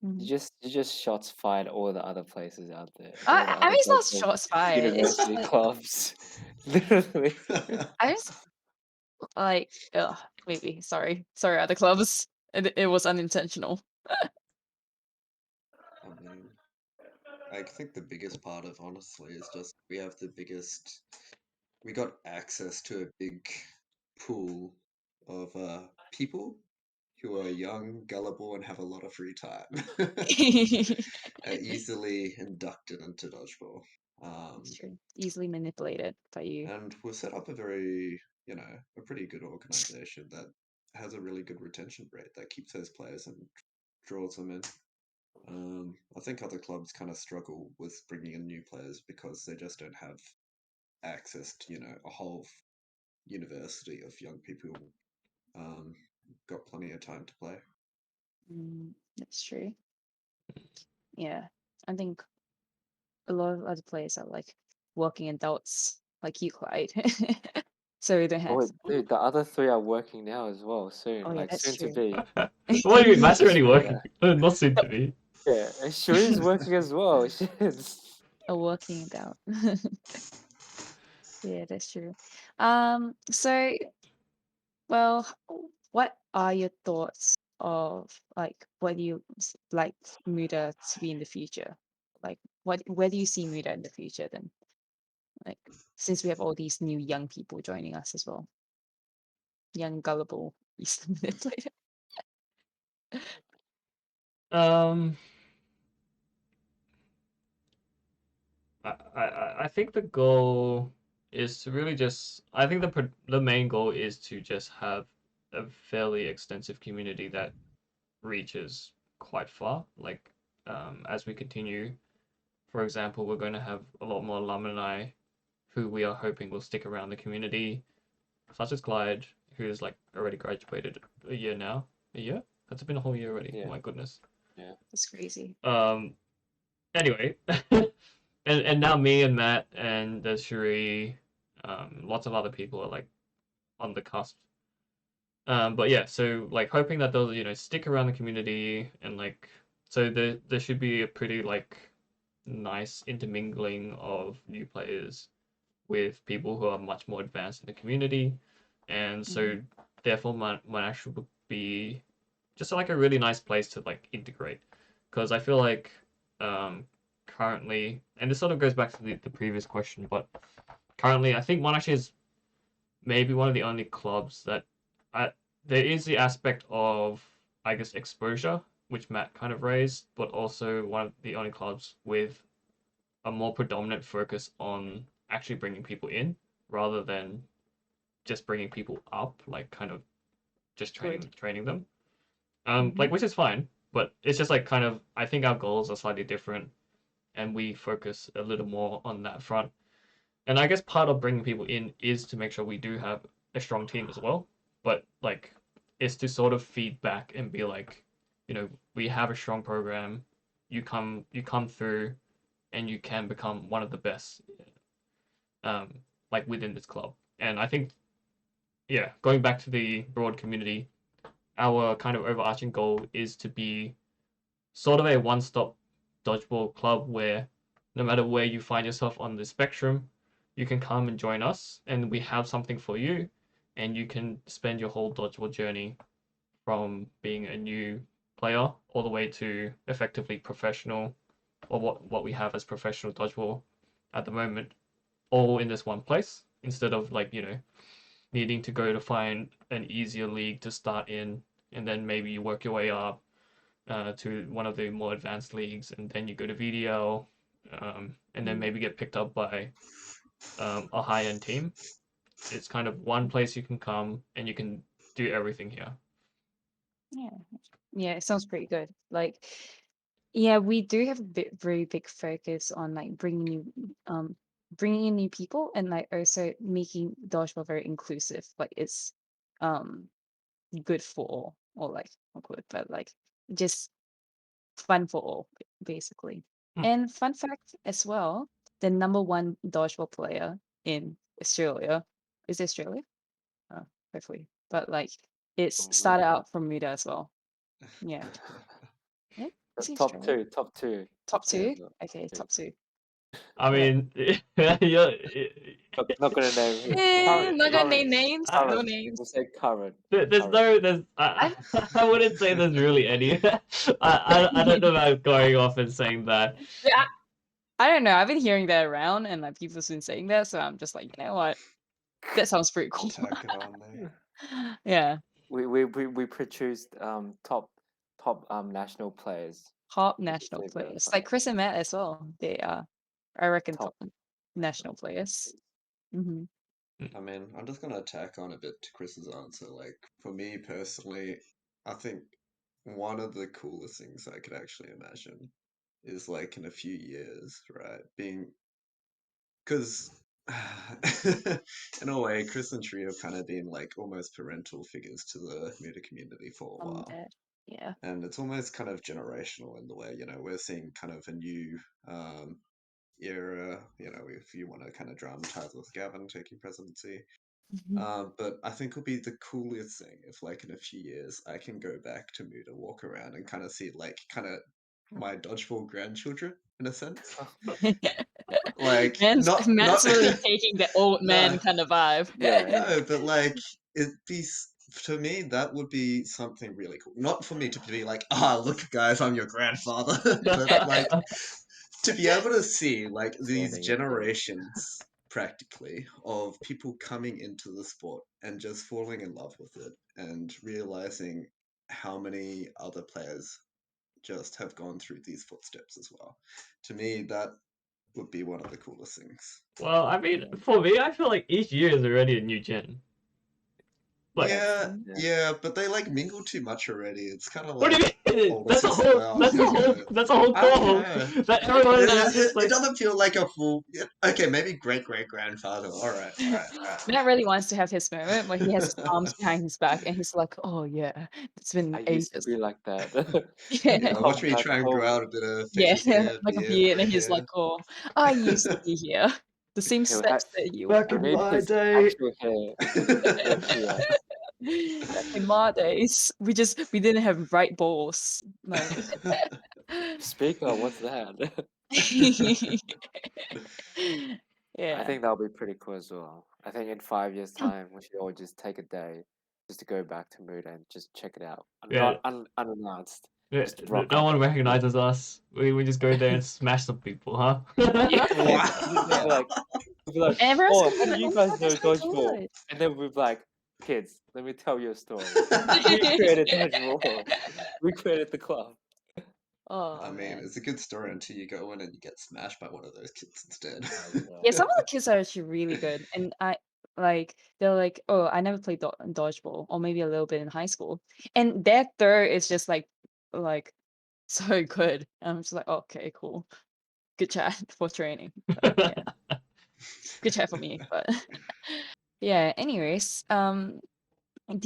A: Mhm.
C: You just shots fired all the other places out there. All the
A: I
C: other
A: mean, it's not
C: dodgeball
A: shots fired. It's just
C: university
A: like
C: clubs. Literally.
A: I just like, ugh, maybe. Sorry, other clubs. It was unintentional.
D: I mean, I think the biggest part of honestly is just we have the biggest. We got access to a big pool of people who are young, gullible, and have a lot of free time. Are easily inducted into dodgeball.
A: It's true. Easily manipulated by you.
D: And we've set up a very, a pretty good organization that has a really good retention rate that keeps those players and draws them in. I think other clubs kind of struggle with bringing in new players because they just don't have access to, a whole university of young people um, got plenty of time to play.
A: That's true. Yeah. I think a lot of other players are like working adults like you, Clyde. So we don't have
C: Oh, dude, the other three are working now as well. Soon,
A: oh yeah,
C: like
A: that's
C: soon to
A: true.
C: be.
B: What do you mean? Matt's already
C: Yeah,
B: working. Not soon to be.
C: yeah. And Sheree's working as well. She's
A: A working adult. Yeah, that's true. So well, what are your thoughts of like what do you like MUDA to be in the future? Like where do you see MUDA in the future then? Like since we have all these new young people joining us as well. Young gullible Eastern manipulator.
B: Um, I think the goal is to really just. I think the main goal is to just have a fairly extensive community that reaches quite far. Like, as we continue, for example, we're going to have a lot more alumni who we are hoping will stick around the community, such as Clyde, who's like already graduated a year now. A year? That's been a whole year already. Oh
C: yeah,
B: my goodness.
C: yeah.
A: That's crazy.
B: Anyway, and now me and Matt and there's Cherie, lots of other people are like on the cusp. But yeah, so like hoping that they'll stick around the community and like so there should be a pretty like nice intermingling of new players with people who are much more advanced in the community, and so therefore Monash would be just like a really nice place to like integrate, because I feel like currently, and this sort of goes back to the previous question, but currently I think Monash is maybe one of the only clubs that there is the aspect of, I guess, exposure, which Matt kind of raised, but also one of the only clubs with a more predominant focus on actually bringing people in rather than just bringing people up, like kind of just
A: Good.
B: training them.
A: Mhm.
B: Like which is fine, but it's just like kind of I think our goals are slightly different, and we focus a little more on that front. And I guess part of bringing people in is to make sure we do have a strong team as well. But like, it's to sort of feed back and be like, we have a strong program. You come through, and you can become one of the best, like within this club. And I think, yeah, going back to the broad community, our kind of overarching goal is to be sort of a one-stop dodgeball club where no matter where you find yourself on the spectrum, you can come and join us, and we have something for you, and you can spend your whole dodgeball journey from being a new player all the way to effectively professional, or what we have as professional dodgeball at the moment, all in this one place, instead of like, needing to go to find an easier league to start in, and then maybe you work your way up to one of the more advanced leagues, and then you go to VDL, and then maybe get picked up by a high-end team. It's kind of one place you can come and you can do everything here.
A: Yeah. Yeah, it sounds pretty good. Like, yeah, we do have a very big focus on like bringing in new people, and like also making dodgeball very inclusive. Like it's um good for all, or like not good, but like just fun for all, basically.
B: Hmm.
A: And fun fact as well, the number one dodgeball player in Australia is Australia. Oh, hopefully, but like it's started out from MUDA as well. Yeah. Yeah, is he
C: Top
A: Australian?
C: two, top two.
A: Top
C: Yeah,
A: two?
C: top
A: Okay,
C: two.
A: top two.
B: I
A: Yeah.
B: mean, yeah,
C: Not gonna name him.
A: Not gonna name
C: Current.
A: names. No
C: Current.
A: names.
C: We'll say current.
B: there's
C: Current.
B: no, I wouldn't say there's really any. I don't know about going off and saying that.
A: Yeah, I don't know. I've been hearing that around, and like people's been saying that, so I'm just like, you know what? That sounds pretty cool.
D: Tack it on there.
A: Yeah,
C: We produced top national players.
A: top
C: We should
A: national
C: say that
A: players like
C: time.
A: Chris and Matt as well. They are, I reckon,
C: Top.
A: top national players. Hmm.
D: I mean, I'm just gonna tack on a bit to Chris's answer. Like, for me personally, I think one of the coolest things I could actually imagine is like in a few years, right? Because in a way, Chris and Tree have kind of been like almost parental figures to the MUDA community for a while.
A: Yeah.
D: And it's almost kind of generational in the way, we're seeing kind of a new era, if you want to kind of dramatize with Gavin taking presidency. But I think it'll be the coolest thing if, like, in a few years, I can go back to MUDA, walk around, and kind of see, like, kind of my dodgeball grandchildren, in a sense. Like,
A: Matt's
D: not
A: really taking the old
D: no,
A: man kind of vibe.
C: Yeah.
D: no, but like, to me, that would be something really cool. Not for me to be like, look, guys, I'm your grandfather, but like, to be able to see like these
C: Standing in
D: generations practically of people coming into the sport and just falling in love with it and realizing how many other players just have gone through these footsteps as well. To me, that would be one of the coolest things.
B: Well, I mean, for me, I feel like each year is already a new gen. Like,
D: Yeah, but they like mingle too much already. It's kind of
B: what do
D: like
B: you mean?
D: older
B: That's a
D: sister.
B: whole.
D: Well,
B: That's a whole. That's a whole
D: I don't
B: goal.
D: know.
B: That everyone
D: It,
B: is like.
D: it doesn't feel like a full. Okay, maybe great grandfather. All right.
A: Matt really wants to have his moment where he has his arms behind his back and he's like, "Oh yeah, it's been
C: I used to
A: ages."
C: be like that.
A: Yeah,
D: Watch me
C: Back
D: try and grow
C: home.
D: out a bit of
A: yeah,
D: facial hair,
A: like a
D: beard,
A: beard,
D: grey
A: and he's like,
D: hair.
A: "Oh, I used to be here, the same
C: He'll
A: steps that you
B: Back
C: We
B: in
C: need
B: my
C: his
B: day.
C: actual hair. We need his hair here.
A: Back in my days, we didn't have bright balls. Like,
C: Speaker, what's that? I
A: yeah,
C: think that'll be pretty cool as well. I think in 5 years' time, we should all just take a day just to go back to Mood and just check it out.
B: Yeah.
C: Not unannounced.
B: Yeah,
C: Just rock
B: no
C: up.
B: one recognizes us. We just go there and smash some people, huh?
D: Wow.
C: We'll be like,
A: and everyone's
C: oh,
A: gonna
C: how
A: be
C: do
A: like,
C: you
A: "Oh my
C: guys
A: god,
C: know
A: that's so
C: dodgeball?
A: good."
C: And then we'll be like, kids, let me tell you a story. We created dodgeball. We created the club.
A: Oh
D: I mean,
A: man.
D: it's a good story until you go in and you get smashed by one of those kids instead.
A: Yeah, some of the kids are actually really good, and they're like, "Oh, I never played dodgeball, or maybe a little bit in high school," and their third is just like so good. And I'm just like, "Okay, cool." good chat for training. But yeah, good chat for me. But yeah, anyways, do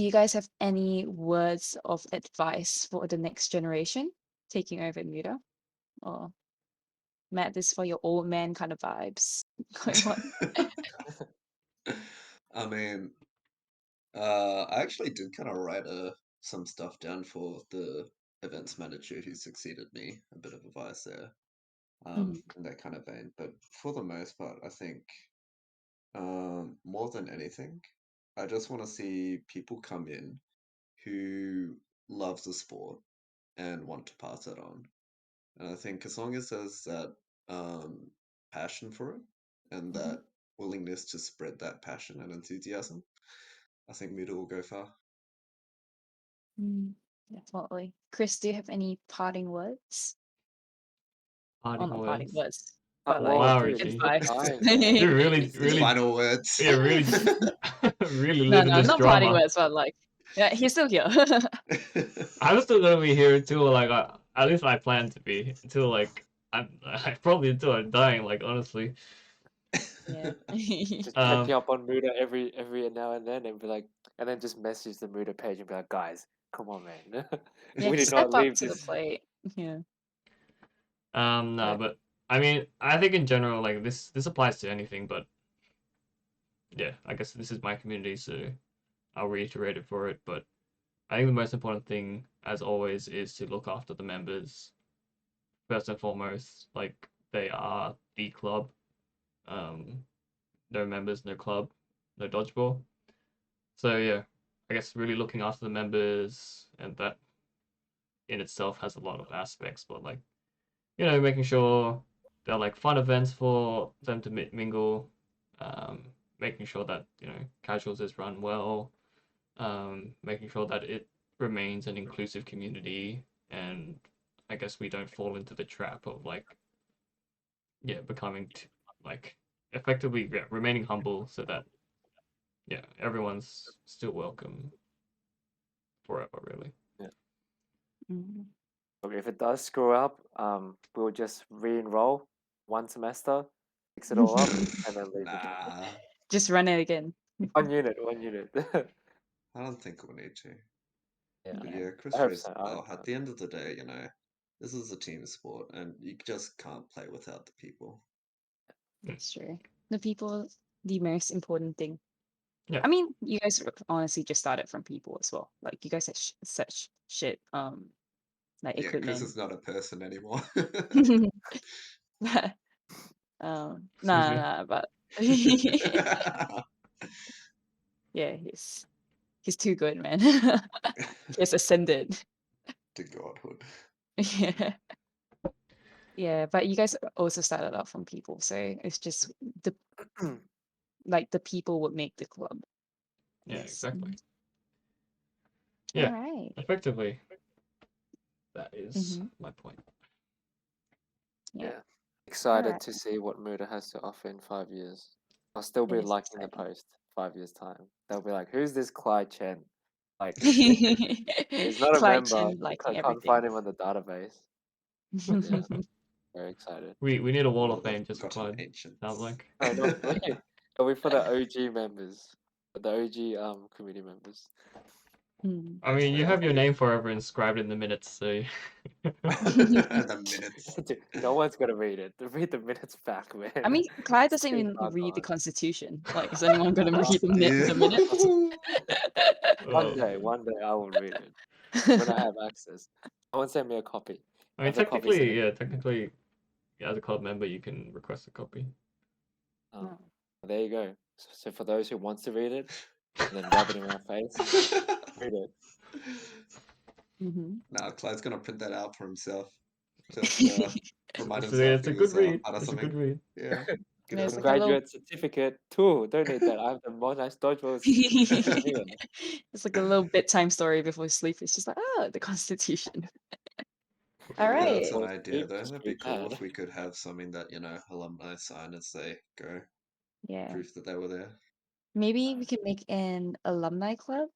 A: you guys have any words of advice for the next generation taking over MUDA? Or Matt, this for your old man kind of vibes going on?
D: I mean, I actually did kind of write some stuff down for the events manager who succeeded me. A bit of advice there,
A: Mhm.
D: in that kind of vein. But for the most part, I think, more than anything, I just want to see people come in who loves the sport and want to pass it on. And I think as long as there's that passion for it and
A: Mhm.
D: that willingness to spread that passion and enthusiasm, I think MUDA will go far.
A: Definitely. Chris, do you have any parting words? Oh,
B: Parting
A: not parting
B: words.
A: words, but
C: Well,
A: like
B: Wow,
C: dude,
B: Richie.
C: we're
A: advice.
C: dying, man.
B: You're really, really,
D: Final words.
B: yeah, really, really
A: No,
B: living
A: no,
B: this
A: not parting
B: drama.
A: words, but like, yeah, he's still here.
B: I'm still gonna be here until like at least I plan to be until like I probably until I'm dying. Like honestly,
A: Yeah.
C: Just
B: um,
C: checking up on Muda every now and then, and be like, and then just message the Muda page and be like, guys, come on, man,
A: Yeah,
C: we did
A: step
C: not
A: up
C: leave
A: to the
C: this.
A: plate. Yeah.
B: no,
C: Yeah.
B: but I mean, I think in general, like this applies to anything, but yeah, I guess this is my community, so I'll reiterate it for it. But I think the most important thing, as always, is to look after the members first and foremost. Like they are the club. Um, no members, no club, no dodgeball. So yeah, I guess really looking after the members, and that in itself has a lot of aspects. But like making sure they're like fun events for them to mingle, making sure that casuals is run well, making sure that it remains an inclusive community, and I guess we don't fall into the trap of like becoming like effectively remaining humble so that everyone's still welcome forever, really.
C: Yeah.
A: Mhm.
C: Okay, if it does screw up, we'll just re-enroll one semester, fix it all up, and then leave again.
D: Nah,
A: Just run it again.
C: One unit, one unit.
D: I don't think we'll need to.
C: Yeah,
D: But
A: Yeah.
D: yeah,
C: I
D: Chris
C: hope
D: raised
C: so.
D: it
C: I hope
D: well. At
C: so.
D: the end of the day, this is a team sport, and you just can't play without the people.
A: That's true. The people, the most important thing.
B: Yeah.
A: I mean, you guys honestly just started from people as well. Like you guys had such shit, like
D: Yeah, Chris
A: equipment.
D: is not a person anymore.
B: Excuse me.
A: Nah, but yeah, he's too good, man. He's ascended.
D: To godhood.
A: Yeah. Yeah, but you guys also started out from people, so it's just the the people would make the club.
B: Yeah,
A: Yes.
B: exactly.
A: All
B: Yeah,
A: right.
B: effectively, that is
A: Mm-hmm.
B: my point.
A: Yeah.
C: Yeah. Excited
A: Alright.
C: to see what Muda has to offer in 5 years. I'll still
A: It
C: be
A: is
C: liking the
A: exciting.
C: post 5 years time. They'll be like, "Who's this Clyde Chen? Like, he's not a
A: Clyde
C: member.
A: Chen liking
C: Can't
A: everything.
C: find him on the database." Yeah, very excited.
B: We need a wall
D: All
B: of
D: the
B: fame just for
D: forgotten
B: Clyde.
D: ancients.
B: Sounds like.
C: No, not for me. It'll be for the OG members, the OG committee members.
A: Hmm.
B: I mean, you
C: Yeah.
B: have your name forever inscribed in the minutes, so.
D: The minutes.
C: Dude, no one's gonna read it. Read the minutes back, man.
A: I mean, Clyde
C: It's
A: doesn't
C: too
A: even
C: far
A: read the
C: gone.
A: Constitution. Like, is anyone going to read the minutes?
D: Ew.
B: Oh.
C: One day I will read it when I have access. Someone send me a copy.
B: I mean,
C: Have the copy sent
B: technically,
C: in.
B: yeah, technically, as a club member, you can request a copy.
C: Oh,
A: Oh.
C: there you go. So for those who wants to read it, and then rub it in my face, read it.
A: Mm-hmm.
D: Nah, Clyde's gonna print that out for himself. Just remind
B: It's
D: himself
B: it's a
D: he
B: good
D: was
B: read.
D: part of
B: It's a
D: something.
B: good read.
D: Yeah. Good
A: There's
D: on
A: like
D: him.
A: a little
C: Graduate certificate too. Don't need that. I have the Monash Dodgeball certificate.
A: it's like a little bedtime story before sleep. It's just like, oh, the Constitution. All
D: Yeah,
A: right.
D: that's an
C: Before
D: idea
C: sleep,
D: though.
C: just
D: That'd be
C: read
D: cool
C: that.
D: if we could have something that, alumni sign as they go.
A: Yeah.
D: Proof that they were there.
A: Maybe we can make an alumni club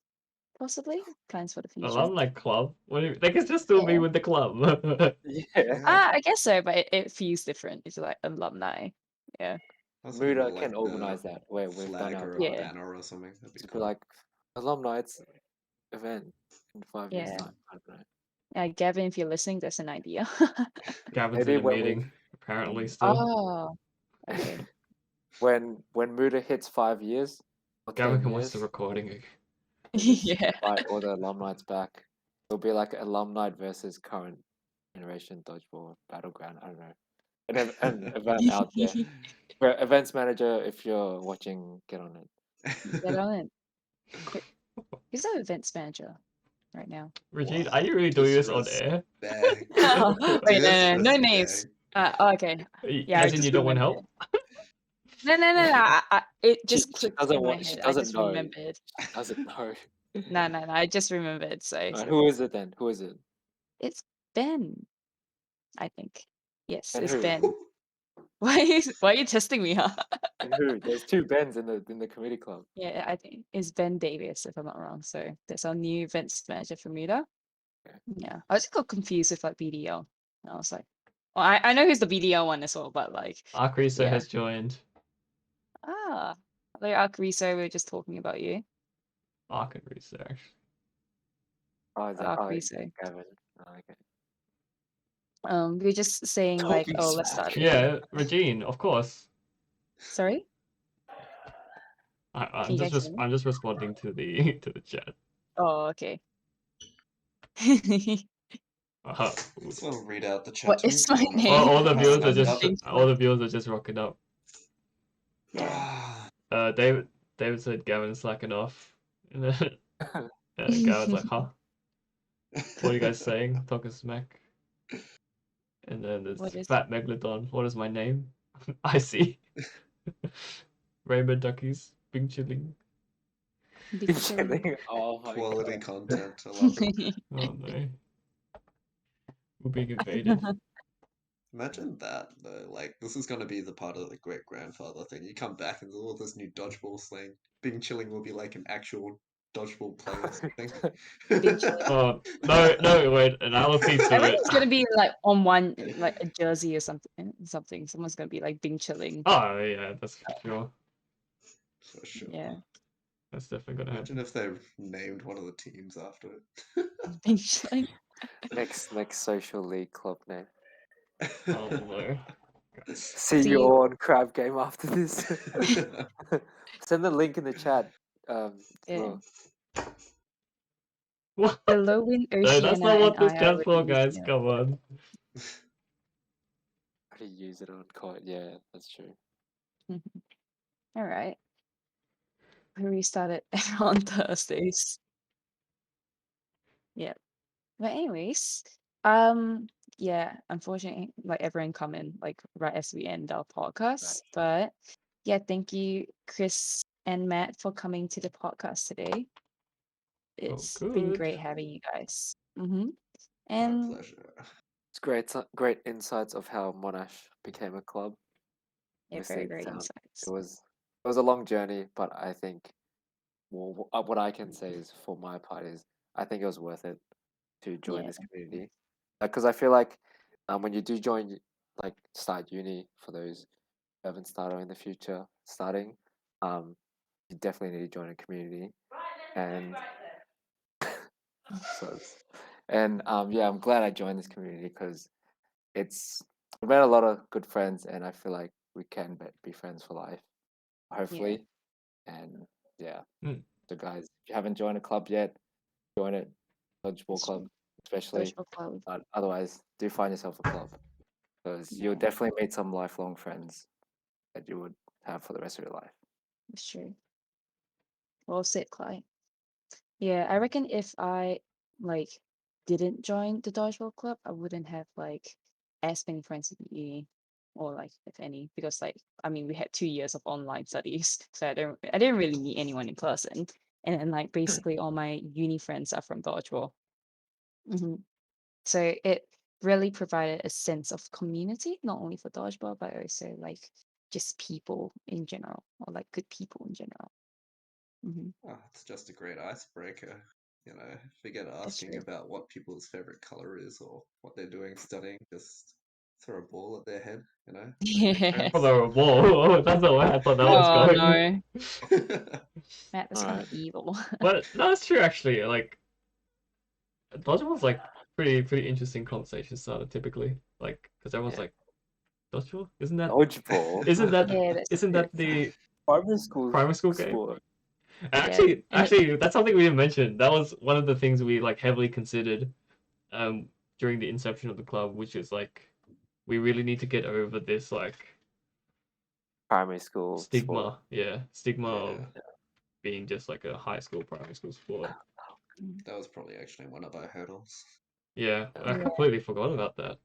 A: possibly plans for the future.
B: Alumni club? What do you, they can just still be
A: Yeah.
B: with the club.
C: Yeah.
D: Yeah.
A: I guess so, but it feels different. It's like alumni. Yeah.
D: That's something
C: MUDA
D: with,
C: can
D: like,
C: organize
D: the
C: that where we've done
D: flag
C: our
D: or a
C: part.
A: Yeah.
D: banner or something. That'd be
C: Just be
D: cool.
C: like alumni event in 5 years
A: Yeah.
C: time. I don't know.
A: Gavin, if you're listening, that's an idea.
B: Gavin's
C: Maybe
B: in a
C: when we
B: meeting, apparently still.
A: Oh, okay.
C: when MUDA hits 5 years or
B: Gavin
C: 10
B: can watch
C: years,
B: the recording.
C: we'll just
A: Yeah.
C: invite all the alumni back. It'll be like alumni versus current generation dodgeball battleground. I don't know. An event out there. Where events manager, if you're watching, get on it.
A: Get on it. Who's our events manager right now?
B: Regine,
D: Wow,
B: are you really doing this on air?
A: Wait, no names. Okay. Yeah, I
B: As in you
A: just
B: don't want
A: remembered.
B: help?
A: No. It
C: She
A: just clicked
C: doesn't
A: in my
C: want. She
A: head. I
C: doesn't
A: just
C: know.
A: remembered.
C: She doesn't know.
A: No. I just remembered. So
C: Alright, who is it then? Who is it?
A: it's Ben, I think. Yes,
C: And
A: it's
C: who?
A: Ben. Why are you testing me, huh?
C: And who? There's two Bens in the committee club.
A: Yeah, I think it's Ben Davis, if I'm not wrong. So that's our new events manager for MUDA.
C: Okay.
A: Yeah, I just got confused with like BDL. And I was like, well, I know who's the BDL one as well, but like,
B: Arcrisa
A: yeah.
B: has joined.
A: Like Arcriso, we were just talking about you.
B: Arc research.
C: Oh, is that
A: Arcriso.
C: Gavin? Oh, okay.
A: We were just saying like,
C: Talking
A: oh, let's
C: smack.
A: start.
B: Yeah, Regine, of course.
A: Sorry,
B: I'm
A: can you guys hear me?
B: I'm just responding to the to the chat.
A: Oh, okay.
D: Just want to read out the chat.
A: What is my
D: 20%
A: name?
B: All the viewers are
D: Passing
B: just
D: up.
B: all the viewers are just rocking up.
A: Yeah.
B: David said Gavin's slacking off. And then Gavin's like, huh? What are you guys saying? Talking smack. And then there's
A: What is
B: Fat Megalodon. What is my name? I see. Rainbow Duckies. Bing chilling.
A: Big Chili?
C: Kidding. Oh my
D: Quality
C: god.
D: content. I love it.
B: Oh no. We're being invaded.
D: Imagine that though. Like, this is going to be the part of the great grandfather thing. You come back and there's all this new dodgeball slang. Bing chilling will be like an actual dodgeball player thing.
A: Big Chili.
B: Oh no, wait, analogy
A: I
B: to
A: reckon
B: it.
A: it's gonna be like on one, like a jersey or something. Someone's gonna be like Bing Chilling.
B: Oh yeah, that's for sure.
D: For sure.
A: Yeah,
B: That's definitely gonna
D: Imagine
B: happen.
D: if they named one of the teams after it.
A: Bing Chilling.
C: Next social league club name.
B: Oh no.
C: See
A: See
C: you
A: you.
C: all on Crab Game after this. Send the link in the chat.
A: Yeah.
C: Well,
B: What?
A: The low wind
B: No, that's
A: Oceania
B: not
A: and
B: what this
A: I are
B: chat's for,
A: already
B: guys.
A: using it.
B: Come on.
C: how do you use it on COD? Yeah, that's true.
A: All right. We restarted on Thursdays. Yeah. But anyways, yeah, unfortunately, like everyone come in like right as we end our podcast. But yeah, thank you, Chris and Matt, for coming to the podcast today. It's been
B: good.
A: great having you guys.
D: My
A: And
D: pleasure.
C: It's great insights of how Monash became a club.
A: yeah,
C: Obviously,
A: very great insights.
C: it was a long journey, but I think what I can say is for my part is I think it was worth it to join
A: Yeah,
C: this community, because I feel like when you do join, like start uni, for those who haven't started in the future starting, you definitely need to join a community, and so yeah, I'm glad I joined this community because I've met a lot of good friends, and I feel like we can be friends for life, hopefully. And yeah,
B: Hmm.
C: so guys, if you haven't joined a club yet, join it, Dodgeball
A: That's
C: Club,
A: true.
C: especially.
A: Dodgeball Club.
C: But otherwise, do find yourself a club because you'll
A: Yeah,
C: definitely meet some lifelong friends that you would have for the rest of your life.
A: that's true. Well said, Clyde. Yeah, I reckon if I like didn't join the dodgeball club, I wouldn't have like as many friends in uni, or like if any, because like I mean we had 2 years of online studies, so I didn't really meet anyone in person, and then like basically all my uni friends are from dodgeball. hmm So it really provided a sense of community, not only for dodgeball, but also like just people in general, or like good people in general.
D: Oh, it's just a great icebreaker. forget
A: That's
D: asking
A: true.
D: about what people's favorite color is or what they're doing studying. Just throw a ball at their head, Make
A: Yeah.
B: For
D: friends.
B: the wall. That's the way I thought that was
A: Oh
B: going.
A: no, Matt, that's kind
C: Uh,
A: of evil.
B: But no, it's true actually. Like dodgeball's like pretty interesting conversation starter typically. Like because everyone's
C: Yeah.
B: like dodgeball, isn't that
C: Dodgeball.
B: isn't that
A: Yeah, that's
B: isn't
A: true.
B: that the
C: Primary school
B: primary school game?
C: sport.
A: Yeah, and
B: Actually, that's something we didn't mention. That was one of the things we like heavily considered during the inception of the club, which is like we really need to get over this like
C: Primary school sport.
B: stigma, stigma of
D: Yeah,
B: being just like a high school primary school sport.
A: mm,
D: that was probably actually one of our hurdles.
B: Yeah, I
A: yeah,
B: completely forgot about that.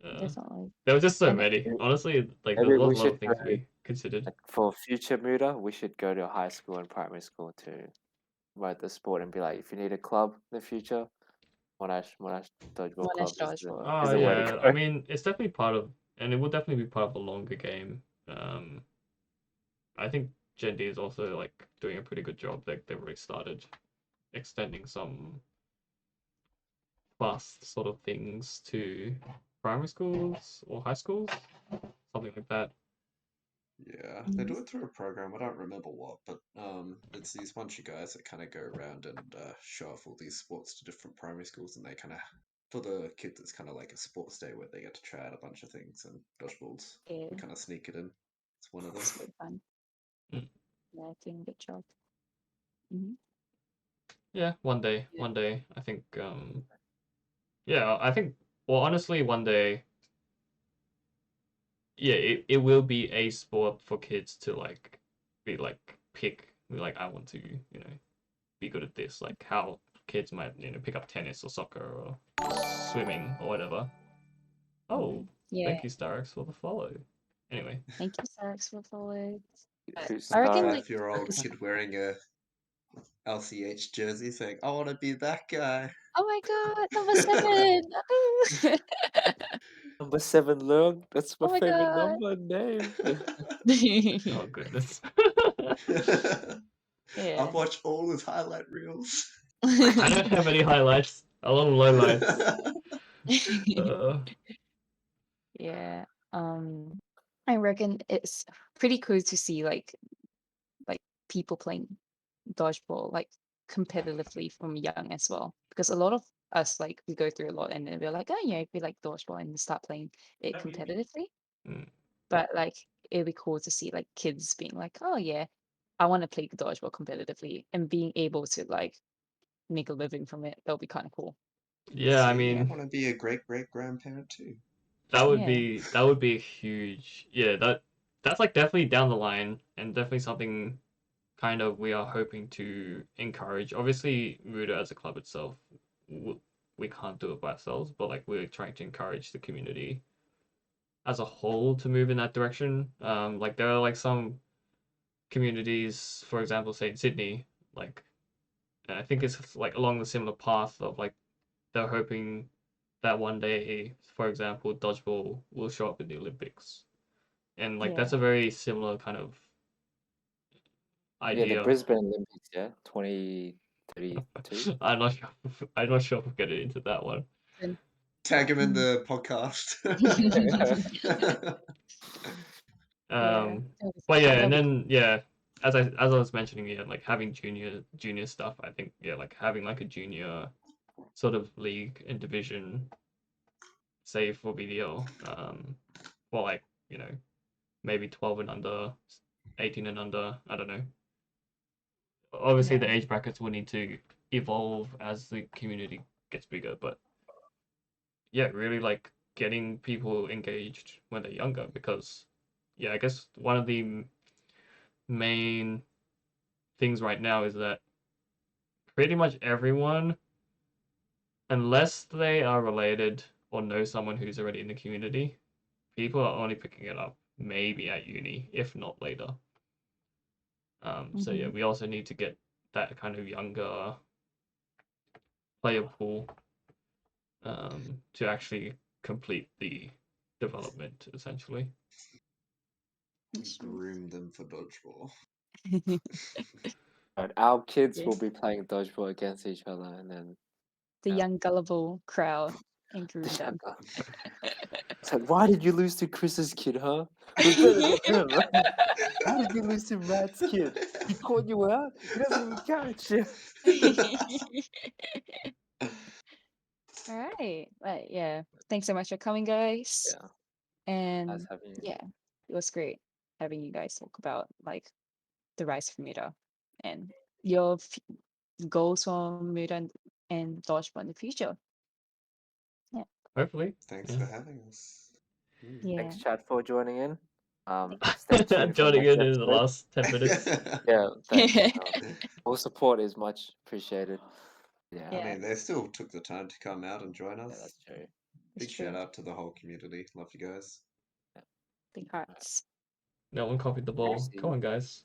A: definitely.
B: There were just so
A: And
B: many. Honestly, like there
C: Maybe
B: was
C: we
B: a lot
C: should
B: of things we considered.
C: like for future MUDA, we should go to high school and primary school to promote the sport and be like, if you need a club in the future, Monash Dodgeball Club
A: Monash Dodgeball.
B: Oh
C: is the way to
B: yeah, I
C: go.
B: mean it's definitely part of, and it will definitely be part of a longer game. I think Gen D is also like doing a pretty good job. They've already started extending some fast sort of things to primary schools or high schools, something like that.
D: Yeah, they
A: Mhm.
D: do it through a program. I don't remember what, but it's these bunch of guys that kind of go around and show off all these sports to different primary schools, and they kind of for the kids, it's kind of like a sports day where they get to try out a bunch of things, and dodgeballs.
A: Yeah,
D: We kind of sneak it in. It's one of them.
A: it's really fun.
B: Mm.
A: Yeah, doing a good job. Hmm.
B: Yeah,
A: Yeah.
B: one day. I think. Yeah, I think. Well, honestly, one day. Yeah, it will be a sport for kids to like be like pick. Like I want to, be good at this. Like how kids might, pick up tennis or soccer or swimming or whatever. Oh,
A: Yeah.
B: thank you, Starix, for the follow. Anyway,
A: Thank you, Sarx, for the follow. But
C: Who's
A: I
D: Some
A: reckon
C: Star?
A: like
D: 5-year-old
A: this.
D: kid wearing a LCH jersey saying, "I want to be that guy."
A: Oh my god, number 7.
C: Number 7, Leung. That's my
A: Oh my
C: favorite
A: god.
C: number name.
B: oh goodness.
A: Yeah.
D: I've watched all his highlight reels.
B: I don't have any highlights. A lot of lowlights. Uh,
A: Yeah. I reckon it's pretty cool to see like people playing dodgeball like competitively from young as well. Because a lot of us like we go through a lot and then we're like, oh yeah, we like dodgeball and start playing it competitively.
B: mm.
A: But like it'd be cool to see like kids being like, oh yeah, I want to play dodgeball competitively and being able to like make a living from it. That'll be kind of cool.
B: Yeah, I
D: See, I
B: mean,
D: want to be a great great grandparent too.
A: Yeah.
B: that would be a huge. Yeah, that's like definitely down the line and definitely something kind of we are hoping to encourage. Obviously, MUDA as a club itself, we can't do it by ourselves, but like we're trying to encourage the community as a whole to move in that direction. Like there are like some communities, for example, say in Sydney, like I think it's like along the similar path of like they're hoping that one day, for example, dodgeball will show up in the Olympics, and like
A: Yeah.
B: that's a very similar kind of
C: Yeah, the
B: idea.
C: Brisbane Olympics, yeah, 2032.
B: I'm not sure. I'm not sure if we're getting into that one.
A: And-
D: Tag him in
A: Mm.
D: the podcast.
A: Yeah.
B: Um,
A: That'll be,
B: but yeah, and
A: that'll be cool.
B: then yeah, as I was mentioning, yeah, like having junior stuff. I think yeah, like having like a junior sort of league and division, say for BDL, for like maybe 12 and under, 18 and under. I don't know. Obviously, the
A: Yeah.
B: age brackets will need to evolve as the community gets bigger, but yeah, really like getting people engaged when they're younger because yeah, I guess one of the main things right now is that pretty much everyone, unless they are related or know someone who's already in the community, people are only picking it up maybe at uni, if not later. So yeah,
A: Hmm.
B: we also need to get that kind of younger player pool to actually complete the development essentially.
A: That's true.
D: Groom them for dodgeball.
C: But our kids
A: Yeah.
C: will be playing dodgeball against each other, and then
A: The
C: Yeah.
A: young gullible crowd
C: the
A: including them.
C: younger. It's like, why did you lose to Chris's kid, huh? We're better than him. How did you lose to Matt's kid? He caught you out. He doesn't even catch you.
A: All right. But yeah, thanks so much for coming, guys.
C: Yeah,
A: And
C: nice having you.
A: yeah, it was great having you guys talk about like the rise of MUDA and your goals for MUDA and Dodgeball in the future.
B: Hopefully.
D: Thanks
B: Yeah.
D: for having us.
A: Yeah.
C: Thanks, chat, for joining in. Stay tuned for
B: Joining
C: next
B: in the
C: episode.
B: last 10 minutes.
C: Yeah, thanks. All support is much appreciated. Yeah,
D: I
A: Yeah.
D: mean, they still took the time to come out and join
C: yeah,
D: us.
C: that's true.
D: Big
A: It's
D: shout
A: true.
D: out to the whole community. Love you guys.
A: Big hearts.
B: No one copied the ball.
C: See
B: Come on,
C: you.
B: guys.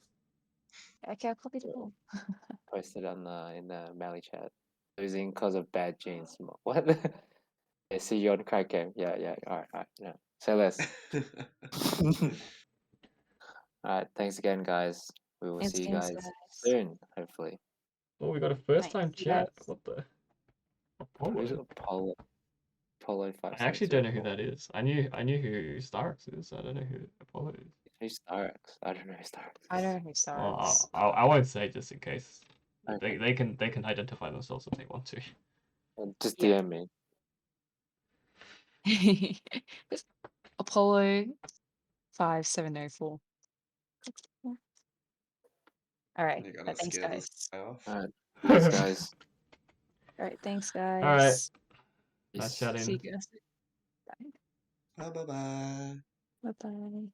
A: Okay, I'll copy the ball.
C: Posted on in the Mallie chat. Losing because of bad genes. What? Yeah, see you on crack game. Yeah, yeah. All right. Yeah. Say less. All right. Thanks again, guys. We will
A: Thanks
C: see you
A: again,
C: guys
A: guys.
C: soon, hopefully.
B: Oh, we got a first
A: Nice.
B: time
A: You
B: chat.
A: guys.
B: What the?
C: Who's
B: Apollo.
C: Polo
B: I actually don't know who
C: 5724?
B: that is. I knew who Starks is. I don't know who Apollo is.
C: Who's Starks? I don't know who Starks
A: I don't
C: is.
A: know who
B: Well,
A: starts.
B: I won't say just in case.
C: Okay.
B: They can identify themselves if they want to.
C: Just
A: Yeah.
C: DM me.
A: It's Apollo 5704. All right.
D: You're gonna
A: But thanks,
D: scare this
A: guys.
D: guy off.
C: All right. Thanks, guys.
A: All right. Thanks,
B: All right.
A: guys.
B: Nice
C: Peace.
B: chatting.
A: See you guys. Bye.
D: Bye bye bye.
A: Bye bye.